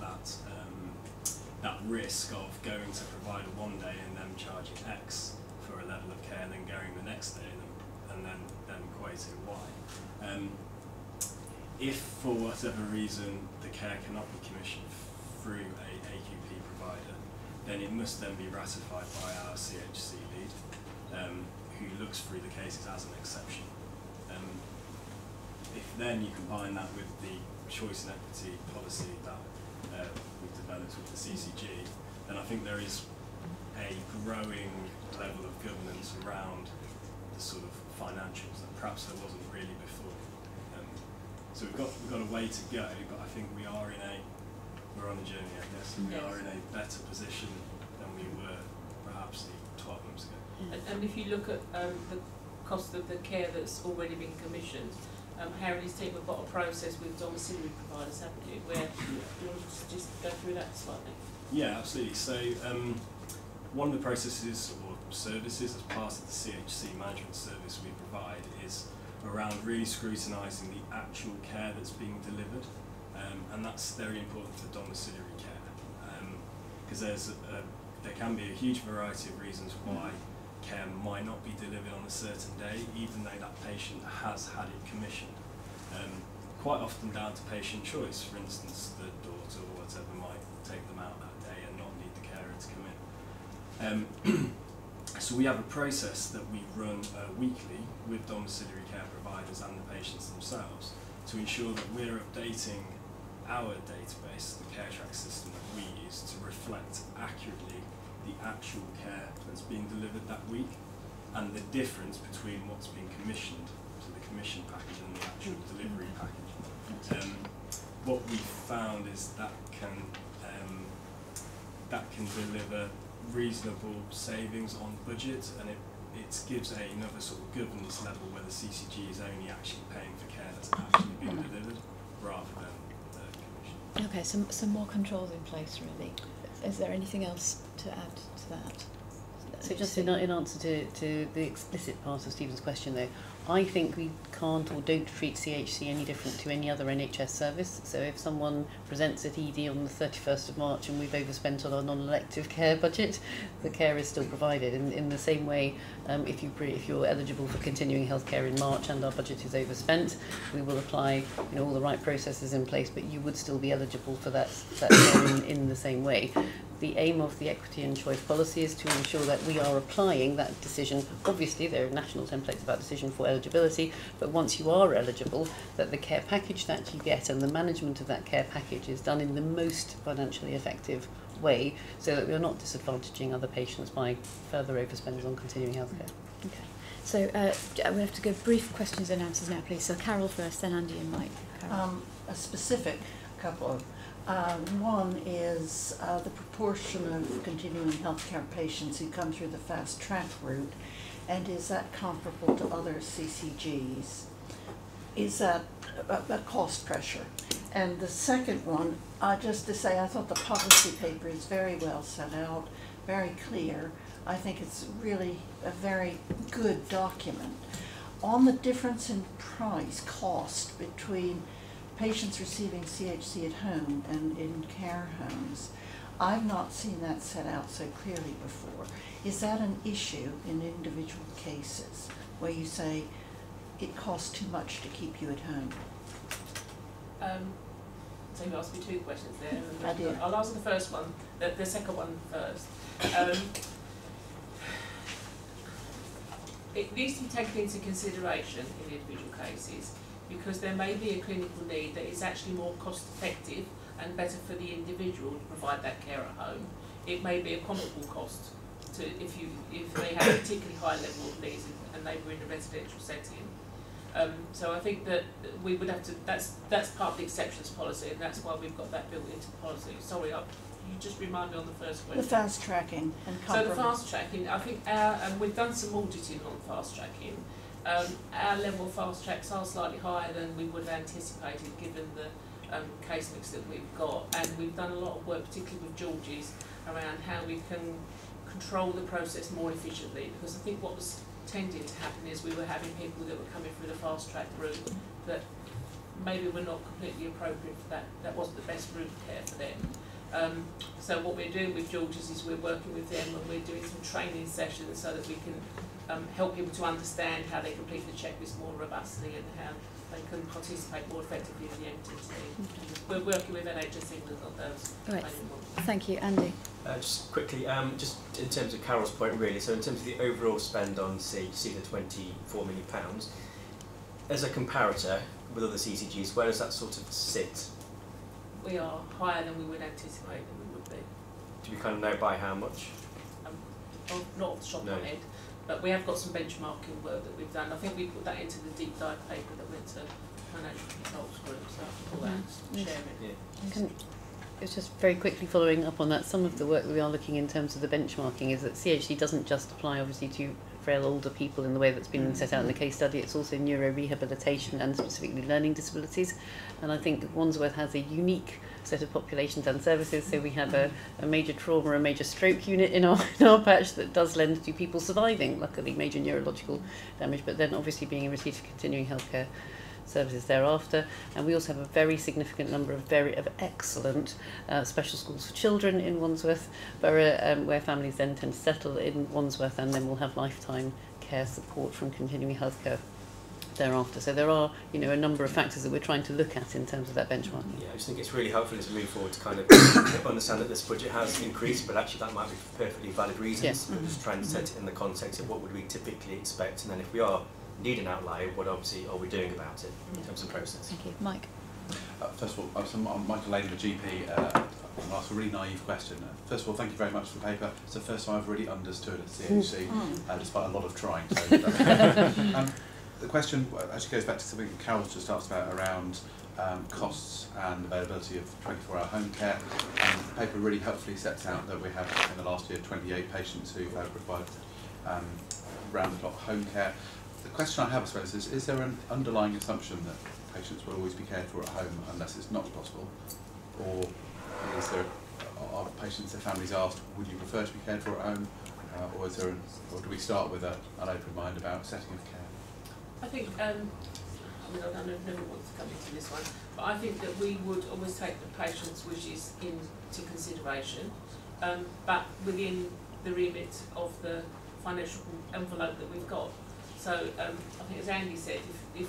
that risk of going to provider one day and them charging X for a level of care and then going the next day and then equating Y. If for whatever reason the care cannot be commissioned through a AQP provider, then it must then be ratified by our CHC lead, who looks through the cases as an exception. If then you combine that with the choice and equity policy that we've developed with the CCG, then I think there is a growing level of governance around the sort of financials that perhaps there wasn't really before. So we've got a way to go, but I think we're on a journey, I guess, and we are in a better position than we were perhaps 12 months ago. And if you look at the cost of the care that's already been commissioned, Harry and his team have got a process with domiciliary providers, haven't you, where you want to just go through that slightly? Yeah, absolutely. So one of the processes, or services as part of the CHC management service we provide is around really scrutinising the actual care that's being delivered, and that's very important for domiciliary care, because there can be a huge variety of reasons why care might not be delivered on a certain day, even though that patient has had it commissioned. Quite often down to patient choice. For instance, the daughter or whatever might take them out that day and not need the carer to come in. So we have a process that we run weekly with domiciliary care providers and the patients themselves to ensure that we're updating our database, the care track system that we use, to reflect accurately the actual care that's being delivered that week and the difference between what's being commissioned, so the commission package and the actual delivery package. What we found is that can deliver reasonable savings on budget, and it gives another sort of governance level where the CCG is only actually paying for care that's actually being delivered rather than the commission. Okay, some more controls in place really. Is there anything else to add to that? So just in answer to the explicit part of Stephen's question though, I think we can't or don't treat CHC any different to any other NHS service. So if someone presents at ED on the 31st of March and we've overspent on our non-elective care budget, the care is still provided. In the same way, if you're eligible for continuing healthcare in March and our budget is overspent, we will apply all the right processes in place, but you would still be eligible for that care in the same way. The aim of the equity and choice policy is to ensure that we are applying that decision. Obviously, there are national templates about decision for eligibility, but once you are eligible, that the care package that you get and the management of that care package is done in the most financially effective way, so that we are not disadvantaging other patients by further overspends on continuing healthcare. Okay. So we have to go brief questions and answers now, please. So Carol first, then Andy and Mike. A specific couple of. One is the proportion of continuing healthcare patients who come through the fast track route, and is that comparable to other CCGs? Is that a cost pressure? And the second one, just to say, I thought the policy paper is very well set out, very clear. I think it's really a very good document. On the difference in cost between patients receiving CHC at home and in care homes, I've not seen that set out so clearly before. Is that an issue in individual cases where you say it costs too much to keep you at home? So you asked me two questions there. I did. I'll answer the first one, the second one first. It needs to be taken into consideration in individual cases, because there may be a clinical need that is actually more cost effective and better for the individual to provide that care at home. It may be a comparable cost to if they have a particularly high level of needs and they were in a residential setting. So I think that we would have to, that's part of the exceptions policy, and that's why we've got that built into the policy. Sorry, you just remind me on the first question. The fast tracking and comparable. So the fast tracking, I think we've done some auditing on fast tracking. Our level of fast tracks are slightly higher than we would have anticipated given the case mix that we've got, and we've done a lot of work, particularly with George's, around how we can control the process more efficiently, because I think what was tending to happen is we were having people that were coming through the fast track route that maybe were not completely appropriate for that wasn't the best route of care for them. So what we're doing with George's is we're working with them and we're doing some training sessions so that we can help people to understand how they complete the checklist more robustly and how they can participate more effectively in the MTT. We're working with NHS England on those. Right. Thank you, Andy. Just quickly, just in terms of Carol's point really, so in terms of the overall spend on CHC, the £24 million, as a comparator with other CCGs, where does that sort of sit? We are higher than we would anticipate that we would be. Do we kind of know by how much? Not off the top of my head, but we have got some benchmarking work that we've done. I think we put that into the deep dive paper that went to financial controls group, so I'll pull that and share it. Yeah. It's just very quickly following up on that, some of the work that we are looking in terms of the benchmarking is that CHC doesn't just apply obviously to frail older people in the way that's been set out in the case study, it's also neurorehabilitation and specifically learning disabilities, and I think Wandsworth has a unique set of populations and services. So we have a major trauma, a major stroke unit in our patch that does lend to people surviving, luckily, major neurological damage, but then obviously being in receipt of continuing healthcare services thereafter. And we also have a very significant number of excellent special schools for children in Wandsworth Borough, where families then tend to settle in Wandsworth, and then we'll have lifetime care support from continuing healthcare thereafter. So there are, you know, a number of factors that we're trying to look at in terms of that benchmarking. Yeah, I just think it's really helpful as we move forward to kind of understand that this budget has increased, but actually that might be for perfectly valid reasons. Yeah. We're just trying to set it in the context of what would we typically expect, and then if we are indeed an outlier, what obviously are we doing about it in terms of process? Thank you. Mike? First of all, I'm Michael Lane, the GP. I'll ask a really naive question. First of all, thank you very much for the paper. It's the first time I've really understood a CHC, despite a lot of trying. So, the question actually goes back to something Carol just asked about around costs and availability of 24-hour home care. The paper really helpfully sets out that we have, in the last year, 28 patients who have required round-the-clock home care. The question I have, I suppose, is there an underlying assumption that patients will always be cared for at home unless it's not possible? Or is there, are patients, their families asked, would you prefer to be cared for at home? Or do we start with an open mind about setting of care? I think, I mean, I don't know what's coming to this one, but I think that we would always take the patient's wishes into consideration, but within the remit of the financial envelope that we've got. So I think, as Andy said, if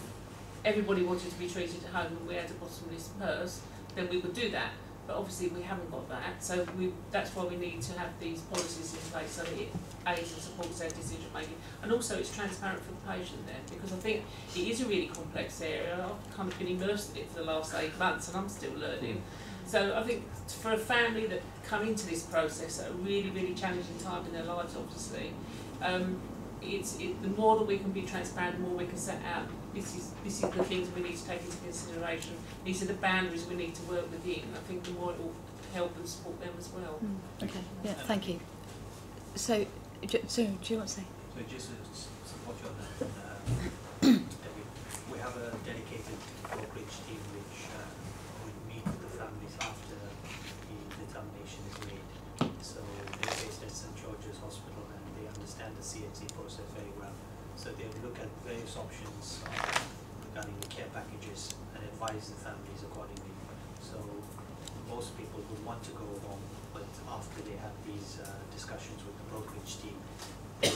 everybody wanted to be treated at home and we had a bottomless purse, then we would do that. But obviously we haven't got that, so that's why we need to have these policies in place so that it aids and supports their decision making. And also it's transparent for the patient then, because I think it is a really complex area. I've kind of been immersed in it for the last 8 months and I'm still learning. So I think for a family that come into this process at a really, really challenging time in their lives, obviously, the more that we can be transparent, the more we can set out, this is the things we need to take into consideration, these are the boundaries we need to work within. I think the more it will help and support them as well. Okay, yeah, thank you. So do you want to say? So just to support you on that, we have a dedicated brokerage team which will meet with the families after the determination is made. So they're based at St George's Hospital and they understand the CHC process very well. So they will look at various options regarding the care packages and advise the families accordingly. So most people would want to go home, but after they have these discussions with the brokerage team, they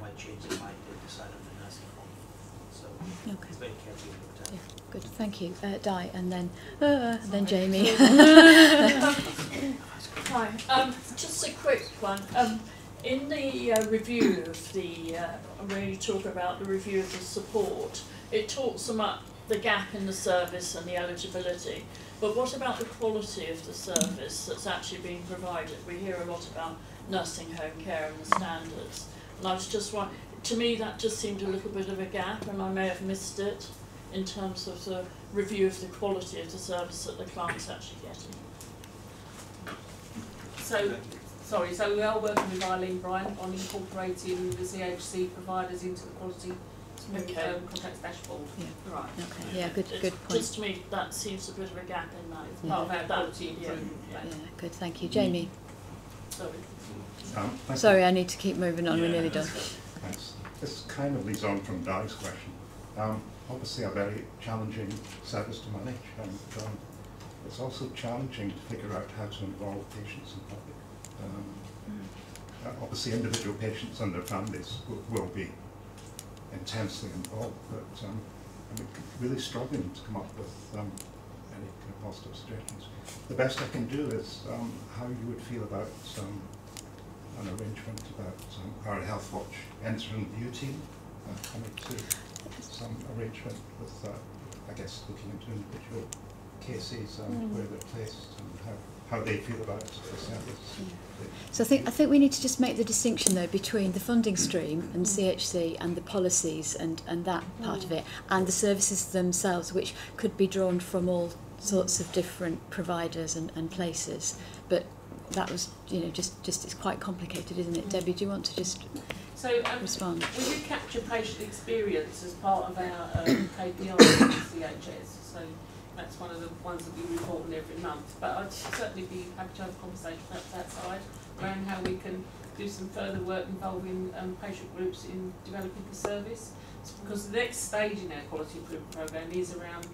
might change their mind and decide on the nursing home. So it's very carefully looked at. Yeah, good, thank you. Di, and then Jamie. Hi, just a quick one. In the review of the, when you talk about the review of the support, it talks about the gap in the service and the eligibility. But what about the quality of the service that's actually being provided? We hear a lot about nursing home care and the standards. And I was just wondering, to me that just seemed a little bit of a gap, and I may have missed it in terms of the review of the quality of the service that the client's actually getting. So we are working with Eileen Bryant on incorporating the CHC providers into the quality context dashboard. Yeah. Right. Okay. Yeah. Good point. Just to me, that seems a bit of a gap in that. It's Part of our quality improvement. Yeah. Good. Thank you, Jamie. Sorry. Sorry, I need to keep moving on. We're nearly done. Thanks. This kind of leads on from Di's question. Obviously, a very challenging service to manage, and it's also challenging to figure out how to involve patients in public. Obviously, individual patients and their families will be intensely involved, but I'm really struggling to come up with any kind of positive suggestions. The best I can do is how you would feel about an arrangement about our Health Watch entering the view team, coming to some arrangement with, I guess, looking into individual cases and where they're placed and how they feel about the service. So I think we need to just make the distinction though between the funding stream and CHC and the policies and that part of it, and the services themselves, which could be drawn from all sorts of different providers and places. But that was, just it's quite complicated, isn't it? Debbie, do you want to just respond? We do capture patient experience as part of our KPIs at CHS. So that's one of the ones that we report on every month. But I'd certainly be happy to have a conversation outside around how we can do some further work involving patient groups in developing the service. Because the next stage in our quality improvement programme is around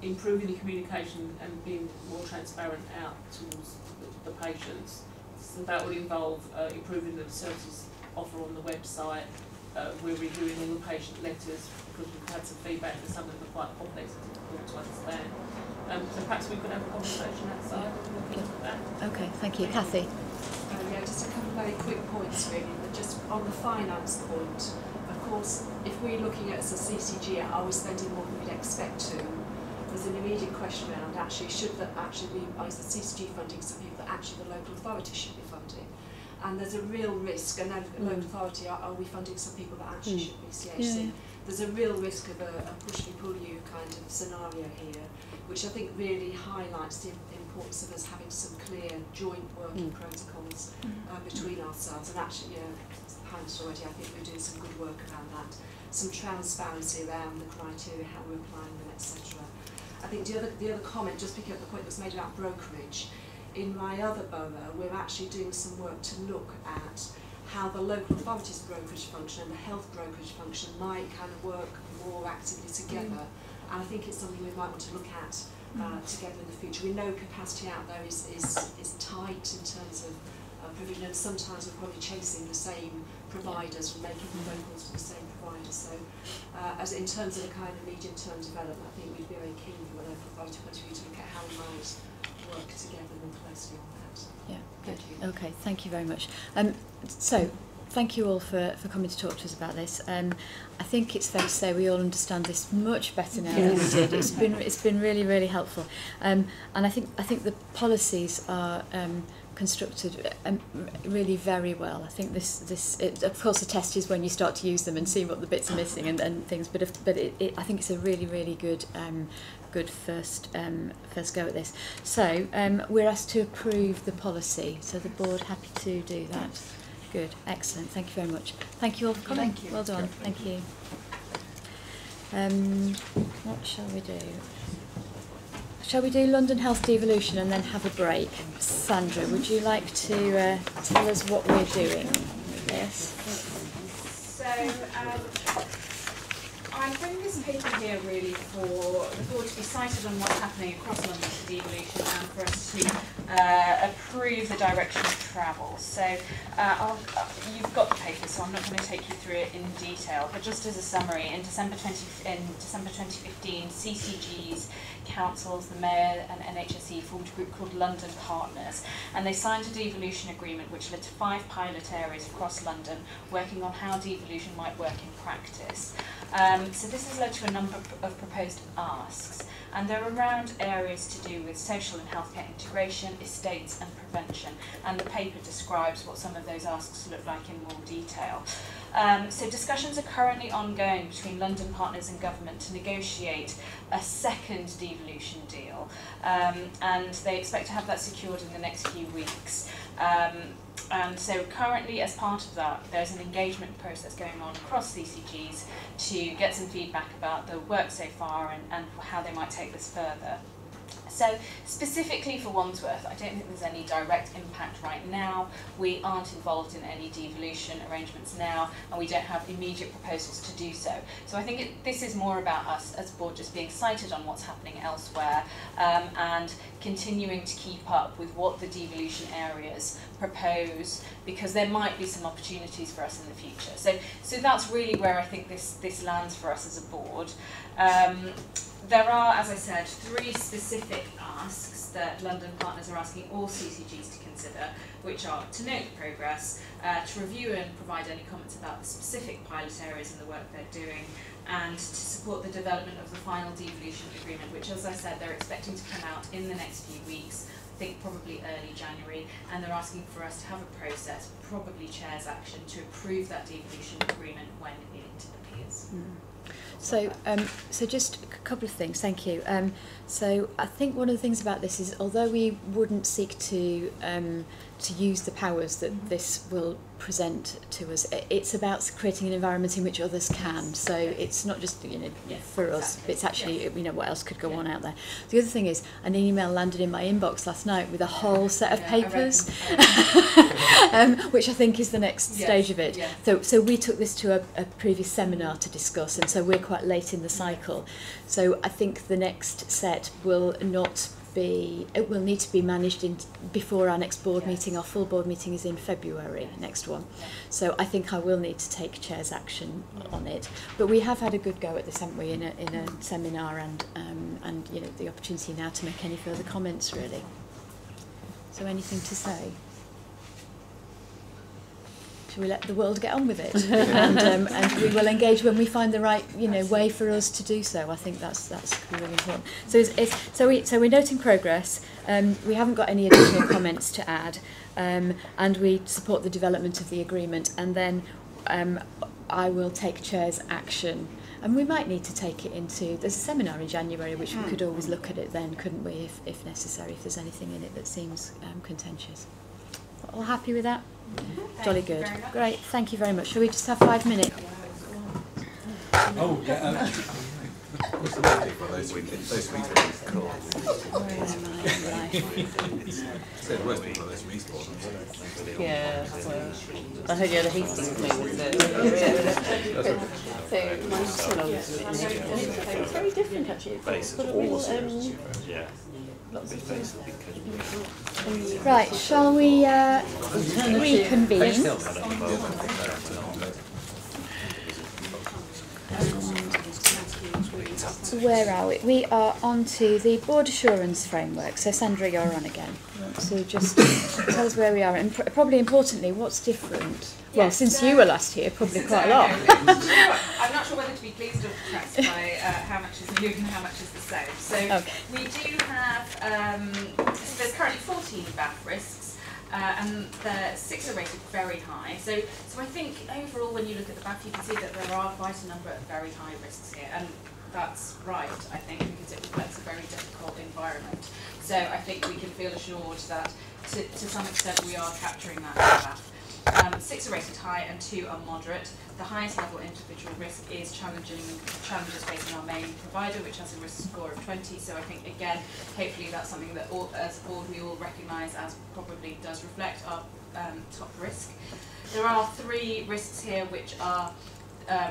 improving the communication and being more transparent out towards the patients. So that will involve improving the services offer on the website. We're reviewing all the patient letters because we've had some feedback that some of them are quite complex and difficult to understand. So perhaps we could have a conversation outside and look into that. Okay, thank you. Kathy? Yeah, just a couple of very quick points really, but just on the finance point, of course, if we're looking at as a CCG, are we spending more than we'd expect to? There's an immediate question around actually, should that actually be, is the CCG funding some people that actually the local authority should be funding? And there's a real risk, and then local authority, are we funding some people that actually should be CHC? Yeah. There's a real risk of a push-me-pull-you kind of scenario here, which I think really highlights the importance of us having some clear joint working protocols between ourselves. And actually, Hannah's already, I think we're doing some good work around that. Some transparency around the criteria, how we're applying them, etc. I think the other comment, just picking up the point that was made about brokerage, in my other borough, we're actually doing some work to look at how the local authorities brokerage function and the health brokerage function might kind of work more actively together. And I think it's something we might want to look at together in the future. We know capacity out there is tight in terms of provision, and sometimes we're probably chasing the same providers and making phone calls to the same providers. So as in terms of the kind of medium-term development, I think we'd be very keen from a local authority point of view to look at how we might work together more closely on that. Yeah, good. Okay, thank you very much. So, thank you all for coming to talk to us about this. I think it's fair to say we all understand this much better now than we did. It's been really, really helpful. And I think the policies are constructed really very well. I think of course the test is when you start to use them and see what the bits are missing and things, but I think it's a really, really good good first go at this. So we're asked to approve the policy. So the board happy to do that. Good, excellent. Thank you very much. Thank you all for coming. Thank you. Well done. Thank you. What shall we do? Shall we do London Health Devolution and then have a break? Sandra, would you like to tell us what we're doing with this? So, I'm bringing this paper here really for the board to be cited on what's happening across London for devolution and for us to approve the direction of travel. So you've got the paper, so I'm not going to take you through it in detail, but just as a summary, in December 2015, CCGs, councils, the mayor and NHSE formed a group called London Partners, and they signed a devolution agreement which led to 5 pilot areas across London working on how devolution might work in practice. So this has led to a number of proposed asks, and they're around areas to do with social and healthcare integration, estates and prevention, and the paper describes what some of those asks look like in more detail. So discussions are currently ongoing between London Partners and government to negotiate a second devolution deal, and they expect to have that secured in the next few weeks. And so currently, as part of that, there's an engagement process going on across CCGs to get some feedback about the work so far and how they might take this further. So specifically for Wandsworth, I don't think there's any direct impact right now. We aren't involved in any devolution arrangements now, and we don't have immediate proposals to do so. So I think this is more about us as a board just being cited on what's happening elsewhere and continuing to keep up with what the devolution areas propose, because there might be some opportunities for us in the future. So that's really where I think this lands for us as a board. There are, as I said, 3 specific asks that London Partners are asking all CCGs to consider, which are to note the progress, to review and provide any comments about the specific pilot areas and the work they're doing, and to support the development of the final devolution agreement, which, as I said, they're expecting to come out in the next few weeks, I think probably early January, and they're asking for us to have a process, probably Chair's action, to approve that devolution agreement when it appears. So just a couple of things. Thank you. So I think one of the things about this is, although we wouldn't seek to use the powers that this will present to us, it's about creating an environment in which others can. So it's not just for us. It's actually what else could go on out there. The other thing is, an email landed in my inbox last night with a whole set of papers, which I think is the next stage of it. So we took this to a previous seminar to discuss, and so we're quite late in the cycle. So I think the next set will not be, it will need to be managed before our next board meeting. Our full board meeting is in February, next one. So I think I will need to take chair's action on it. But we have had a good go at this, haven't we, in a seminar, and the opportunity now to make any further comments, really. So anything to say? Shall we let the world get on with it? And we will engage when we find the right way for us to do so. I think that's really important. So we're noting progress. We haven't got any additional comments to add, and we support the development of the agreement. And then I will take chair's action. And we might need to take it into, there's a seminar in January, which we could always look at it then, couldn't we, if necessary, if there's anything in it that seems contentious. All happy with that? Jolly good. Great, thank you very much. Shall we just have 5 minutes? Oh, yeah. Those cool. So the worst people are those from Eastbourne. Yeah, well, I heard you had a Hastings moment there. So my son was in it. It's very different actually. It's got a real, Yeah. Right, shall we reconvene? Where are we? We are on to the board assurance framework. So Sandra, you're on again. You want to just tell us where we are, and probably importantly, what's different? Well, since you were last here, probably quite a lot. I'm not sure whether to be pleased or depressed by how much is new and how much is the same. So we do have, so there's currently 14 BAF risks, and 6 are rated very high. So I think overall, when you look at the BAF, you can see that there are quite a number of very high risks here, and that's right, I think, because it reflects a very difficult environment. So I think we can feel assured that to some extent we are capturing that BAF. 6 are rated high and 2 are moderate. The highest level individual risk is challenges facing our main provider, which has a risk score of 20. So I think, again, hopefully that's something that as a board we all recognise as probably does reflect our top risk. There are 3 risks here which are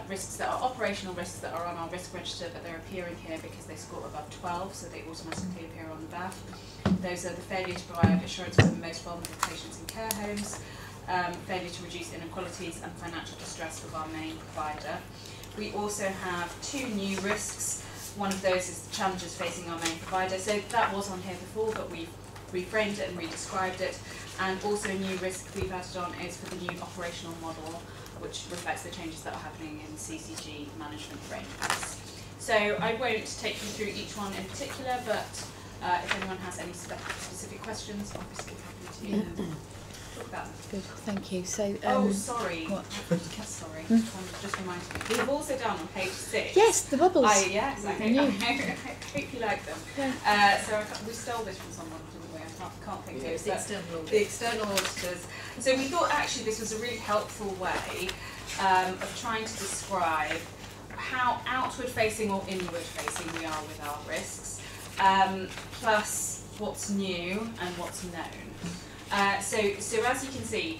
risks that are operational risks that are on our risk register, but they're appearing here because they score above 12, so they automatically appear on the BAF. Those are the failure to provide assurance for the most vulnerable patients in care homes, failure to reduce inequalities, and financial distress of our main provider. We also have 2 new risks. One of those is the challenges facing our main provider. So that was on here before, but we've reframed it and redescribed it. And also a new risk we've added on is for the new operational model, which reflects the changes that are happening in CCG management frameworks. So I won't take you through each one in particular, but if anyone has any specific questions, obviously happy to talk about them. Good, thank you. So, sorry. What? Sorry. Just reminded me. We've also done on page 6. Yes, the bubbles. Yes, I hope you like them. Yeah. So we stole this from someone, didn't we? I can't think of it. The external auditors. So we thought actually this was a really helpful way of trying to describe how outward facing or inward facing we are with our risks, plus what's new and what's known. So as you can see,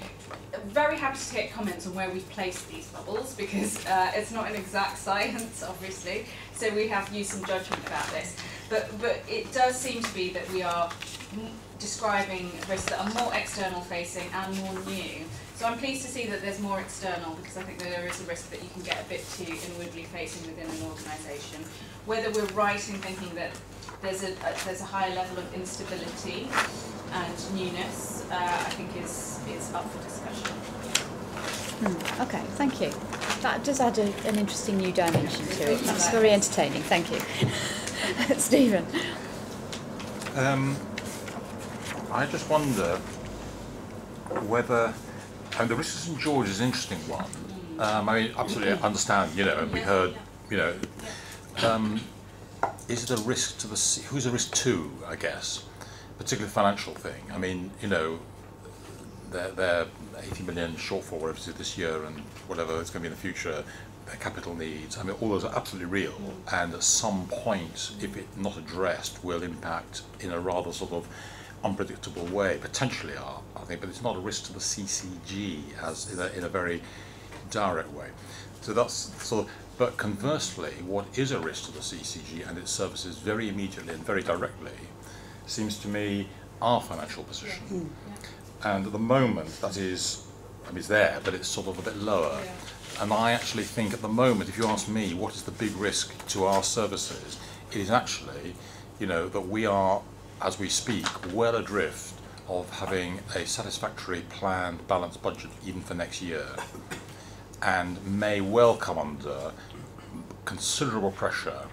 very happy to take comments on where we've placed these bubbles, because it's not an exact science, obviously, so we have used some judgment about this. But it does seem to be that we are describing risks that are more external facing and more new. So I'm pleased to see that there's more external, because I think that there is a risk that you can get a bit too inwardly facing within an organisation. Whether we're right in thinking that there's a higher level of instability and newness, I think is up for discussion. Okay, thank you. That does add an interesting new dimension to it. That's very entertaining. Thank you. Stephen. I just wonder whether, and the risk of St George is an interesting one. I mean, absolutely understand, and we heard you know, is it a risk to the, who's a risk to, I guess, particularly financial thing? I mean, you know, they're 80 million shortfall, whatever it is this year and whatever it's going to be in the future, their capital needs, I mean, all those are absolutely real, and at some point, if it's not addressed, will impact in a rather sort of unpredictable way, potentially are, I think, but it's not a risk to the CCG as in a very direct way. So that's sort of, but conversely, what is a risk to the CCG and its services very immediately and very directly seems to me our financial position. And at the moment, that is, I mean, it's there, but it's sort of a bit lower. And I actually think at the moment, if you ask me, what is the big risk to our services, it is actually, you know, that we are, as we speak, well adrift of having a satisfactory planned balanced budget even for next year, and may well come under considerable pressure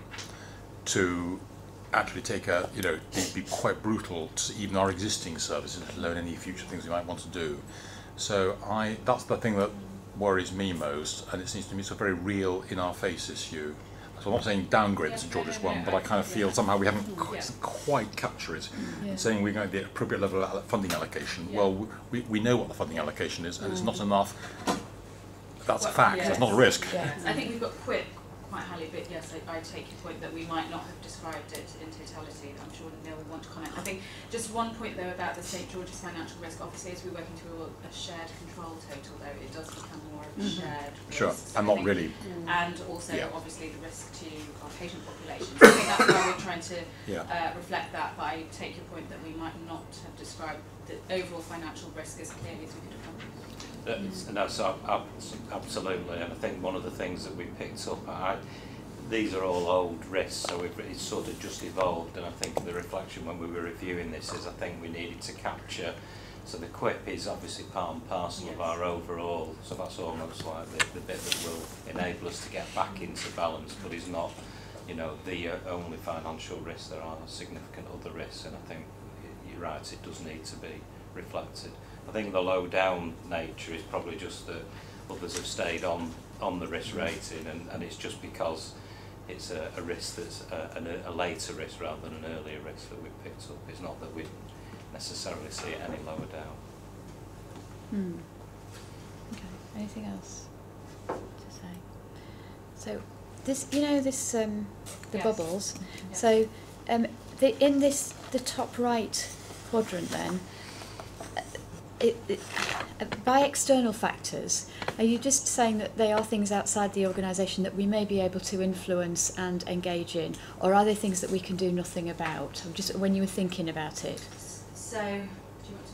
to actually take a, you know, be quite brutal to even our existing services, let alone any future things we might want to do. So that's the thing that worries me most, and it seems to me it's a very real, in our face issue. So I'm not saying downgrade St George's one, but I kind of feel somehow we haven't quite captured it. Saying we're going to the appropriate level of funding allocation. Well, we know what the funding allocation is, and it's not enough. That's a fact. That's not a risk. I think we've got quite highly, but yes, I take your point that we might not have described it in totality. I'm sure Neil will want to comment. I think just one point though about the St George's financial risk, obviously as we're working through a shared control total though, it does become more of a shared risk. Sure, So and not really. And also obviously the risk to our patient population. So I think that's why we're trying to reflect that, but I take your point that we might not have described the overall financial risk as clearly as we could have done. No, so absolutely, and I think one of the things that we picked up, these are all old risks, so it's sort of just evolved, and I think the reflection when we were reviewing this is I think we needed to capture, so the QIP is obviously part and parcel of our overall, so that's almost like the bit that will enable us to get back into balance, but is not, you know, the only financial risk. There are significant other risks, and I think you're right, it does need to be reflected. I think the low down nature is probably just that others have stayed on the risk rating, and it's just because it's a risk that's a later risk rather than an earlier risk that we've picked up. It's not that we necessarily see it any lower down. Okay, anything else to say? So this, you know, this the bubbles. So in the top right quadrant then, by external factors, are you just saying that they are things outside the organisation that we may be able to influence and engage in, or are they things that we can do nothing about? Just when you were thinking about it. So, do you want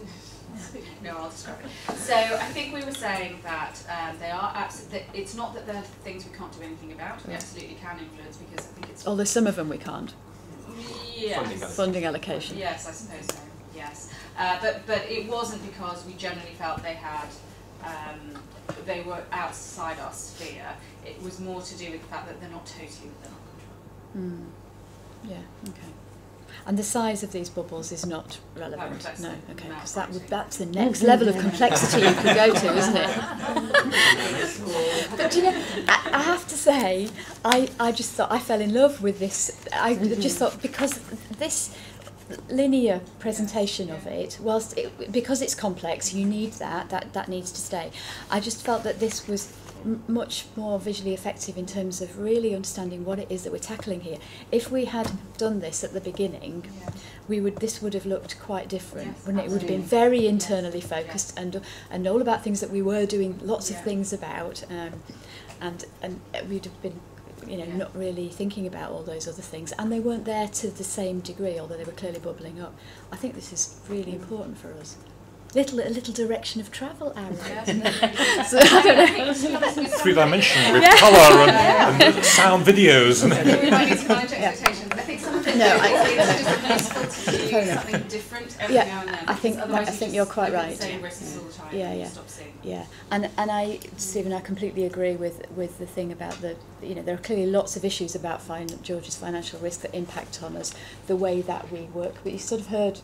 to? No, I'll describe it. So I think we were saying that they are it's not that they're things we can't do anything about. We absolutely can influence, because I think it's. Although some of them we can't. Yes. Funding allocation. Yes, I suppose so. Yes, but it wasn't because we generally felt they had they were outside our sphere. It was more to do with the fact that they're not totally within our control. Yeah. Okay. And the size of these bubbles is not relevant. No. Okay. Because that's the next level of complexity you could go to, isn't it? But you know, I have to say, I just thought I fell in love with this. I just thought, because this linear presentation of it, because it's complex, you need that needs to stay. I just felt that this was much more visually effective in terms of really understanding what it is that we're tackling here. If we had done this at the beginning, this would have looked quite different, wouldn't it? It would have been very internally focused and all about things that we were doing lots of things about, and we'd have been, you know, not really thinking about all those other things, and they weren't there to the same degree, although they were clearly bubbling up. I think this is really important for us. A little direction of travel, Aaron. So, I don't know. 3-dimensional with colour and sound videos. And we might need to manage expectations. I think some of it it's just useful to do something different every now and then. I think you're quite right. Same risks all the time. Stop seeing them. And Stephen, I completely agree with the thing about there are clearly lots of issues about George's financial risk that impact on us, the way that we work. But you sort of heard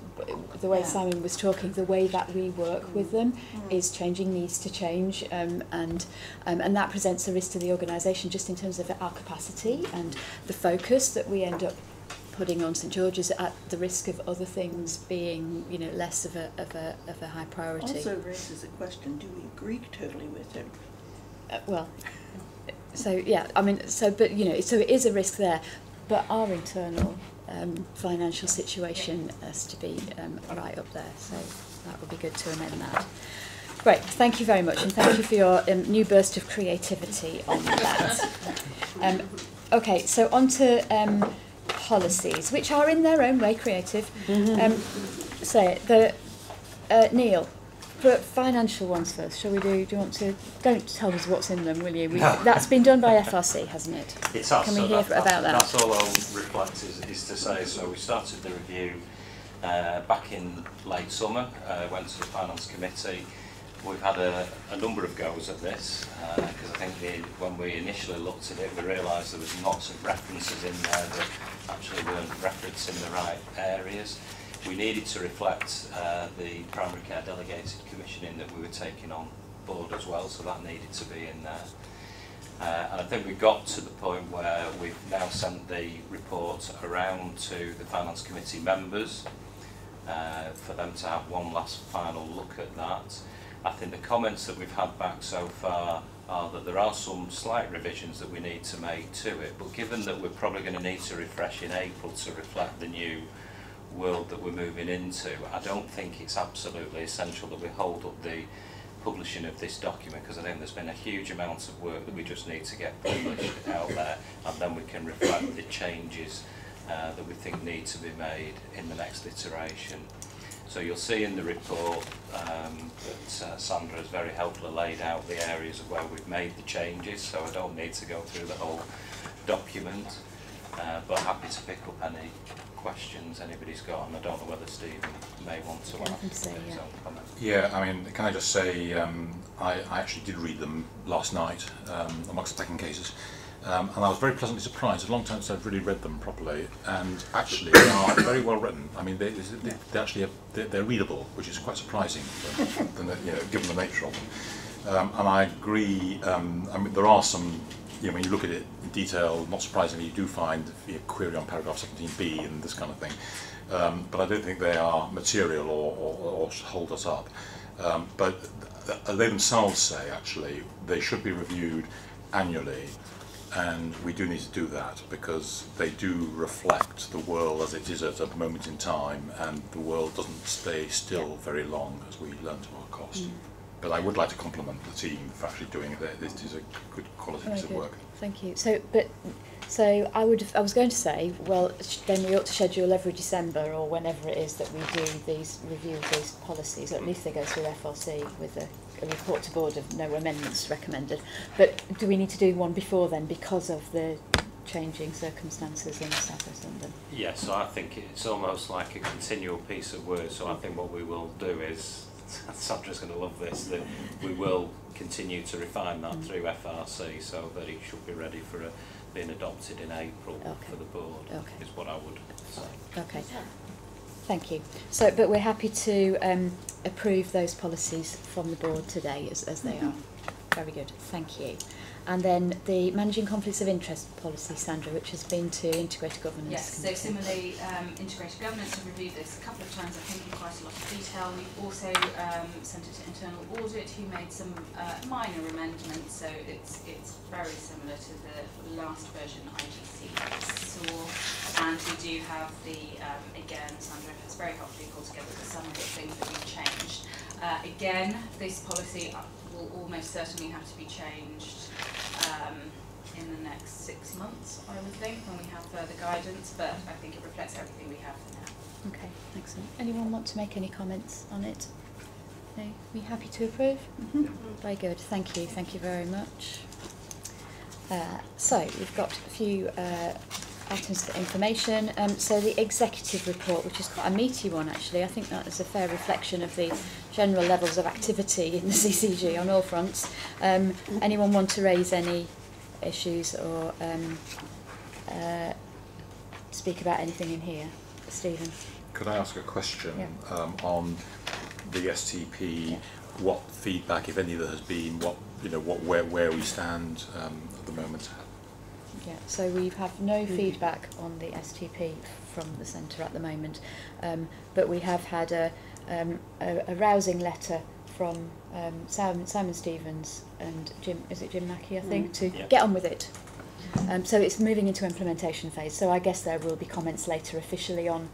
the way Yeah. Simon was talking, the way that we work with them is changing, needs to change, and that presents a risk to the organisation just in terms of our capacity and the focus that we end up putting on St George's at the risk of other things being, you know, less of a high priority. Also raises the question: do we agree totally with him? Well, so yeah, I mean, so but you know, so it is a risk there, but our internal financial situation has to be right up there. So that would be good to amend that. Great, thank you very much, and thank you for your new burst of creativity on that. Okay, so on to policies, which are in their own way creative. Neil, for financial ones first, shall we do you want to, don't tell us what's in them, will you? That's been done by FRC, hasn't it? It has. Can we so hear about that? That's all I'll reflect is to say, so we started the review back in late summer, went to the Finance Committee. We've had a number of goes at this, because I think when we initially looked at it, we realised there was lots of references in there that actually weren't referencing the right areas. We needed to reflect the primary care delegated commissioning that we were taking on board as well, so that needed to be in there. And I think we got to the point where we've now sent the report around to the Finance Committee members for them to have one last final look at that. I think the comments that we've had back so far are that there are some slight revisions that we need to make to it, but given that we're probably going to need to refresh in April to reflect the new world that we're moving into, I don't think it's absolutely essential that we hold up the publishing of this document, because I think there's been a huge amount of work that we just need to get published out there, and then we can reflect the changes that we think need to be made in the next iteration. So you'll see in the report that Sandra has very helpfully laid out the areas of where we've made the changes, so I don't need to go through the whole document, but happy to pick up any questions anybody's got, and I don't know whether Stephen may want to add his own comment. Yeah, I mean, can I just say, I actually did read them last night, amongst the second cases, and I was very pleasantly surprised. It's a long time since I've really read them properly, and actually they are very well written. I mean, they actually they're readable, which is quite surprising, given the nature of them. And I agree. I mean, there are some. When you look at it in detail, not surprisingly, you do find a query on paragraph 17b and this kind of thing. But I don't think they are material or hold us up. But they themselves say, actually, they should be reviewed annually. And we do need to do that because they do reflect the world as it is at a moment in time, and the world doesn't stay still very long, as we learn to our cost. But I would like to compliment the team for actually doing it. This is a good quality piece of work. Thank you. So I was going to say, well, then we ought to schedule every December or whenever it is that we do these review of these policies, or at least they go through FRC with a report to board of no amendments recommended. But do we need to do one before then because of the changing circumstances in South West London? Yes, so I think it's almost like a continual piece of work. So I think what we will do is, Sandra's going to love this, that we will continue to refine that through FRC so that it should be ready for being adopted in April for the board, is what I would say. Okay, thank you. So, but we're happy to approve those policies from the board today as they are. Very good, thank you. And then the managing conflicts of interest policy, Sandra, which has been to integrated governance. Yes, so similarly, integrated governance, have reviewed this a couple of times, I think in quite a lot of detail. We've also sent it to internal audit, who made some minor amendments, so it's very similar to the last version IGC saw. And we do have the, again, Sandra has very helpfully pulled together the summary of things that we've changed. Again, this policy will almost certainly have to be changed in the next 6 months, I would think, when we have further guidance, but I think it reflects everything we have for now. Okay, excellent. Anyone want to make any comments on it? No? We happy to approve? Very good, thank you very much. So we've got a few items for information. So the executive report, which is quite a meaty one actually, I think that is a fair reflection of the general levels of activity in the CCG on all fronts. Anyone want to raise any issues or speak about anything in here? Stephen? Could I ask a question on the STP? Yeah. What feedback, if any, there has been? What where we stand at the moment? Yeah, so we have no feedback on the STP from the centre at the moment, but we have had a rousing letter from Simon Stevens and Jim Mackey, I think, to get on with it. So it's moving into implementation phase. So I guess there will be comments later officially on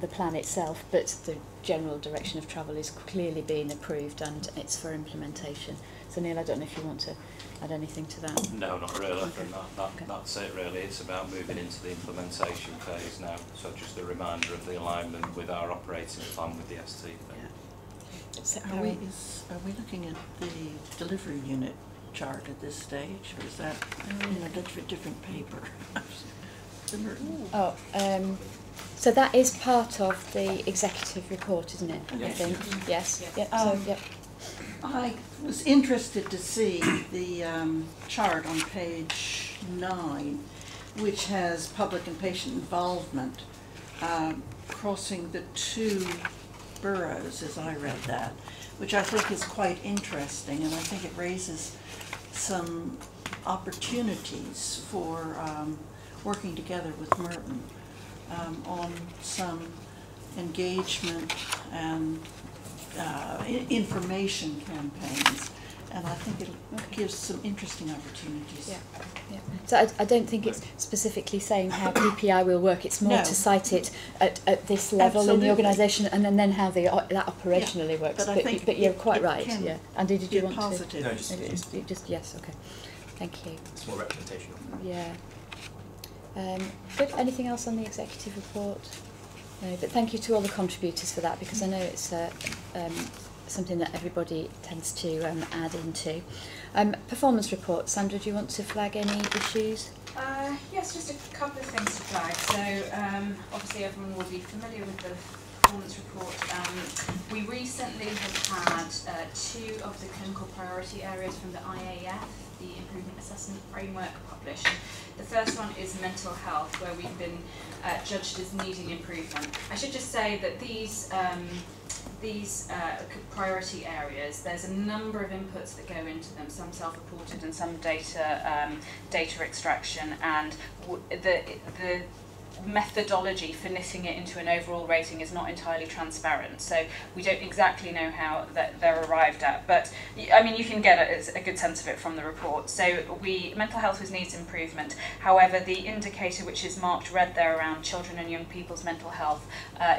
the plan itself, but the general direction of travel is clearly being approved and it's for implementation. So Neil, I don't know if you want to add anything to that. No, not really. I think that's it really. It's about moving into the implementation phase now. So just a reminder of the alignment with our operating plan with the STP. So are we looking at the delivery unit chart at this stage, or is that in a different paper? So that is part of the executive report, isn't it? Yes. I think. Yes. Yes. Yeah. I was interested to see the chart on page 9, which has public and patient involvement crossing the 2 boroughs, as I read that, which I think is quite interesting, and I think it raises some opportunities for working together with Merton on some engagement and information campaigns, and I think it gives some interesting opportunities. Yeah. So I don't think it's specifically saying how PPI will work. It's more to cite it at this level in the organisation, and then how that operationally works. But you're quite right. Yeah. Andy, did you want positive. to? No, just yes. Okay. Thank you. It's more representational. Yeah. Good. Anything else on the executive report? No, but thank you to all the contributors for that, because I know it's something that everybody tends to add into. Performance report. Sandra, do you want to flag any issues? Yes, just a couple of things to flag. So obviously everyone will be familiar with the performance report. We recently have had 2 of the clinical priority areas from the IAF, the Improvement Assessment Framework, published. The first one is mental health, where we've been judged as needing improvement. I should just say that these priority areas, there's a number of inputs that go into them, some self-reported and some data extraction, and the methodology for knitting it into an overall rating is not entirely transparent, so we don't exactly know how they're arrived at, but I mean you can get a good sense of it from the report. So mental health needs improvement. However, the indicator which is marked red there around children and young people's mental health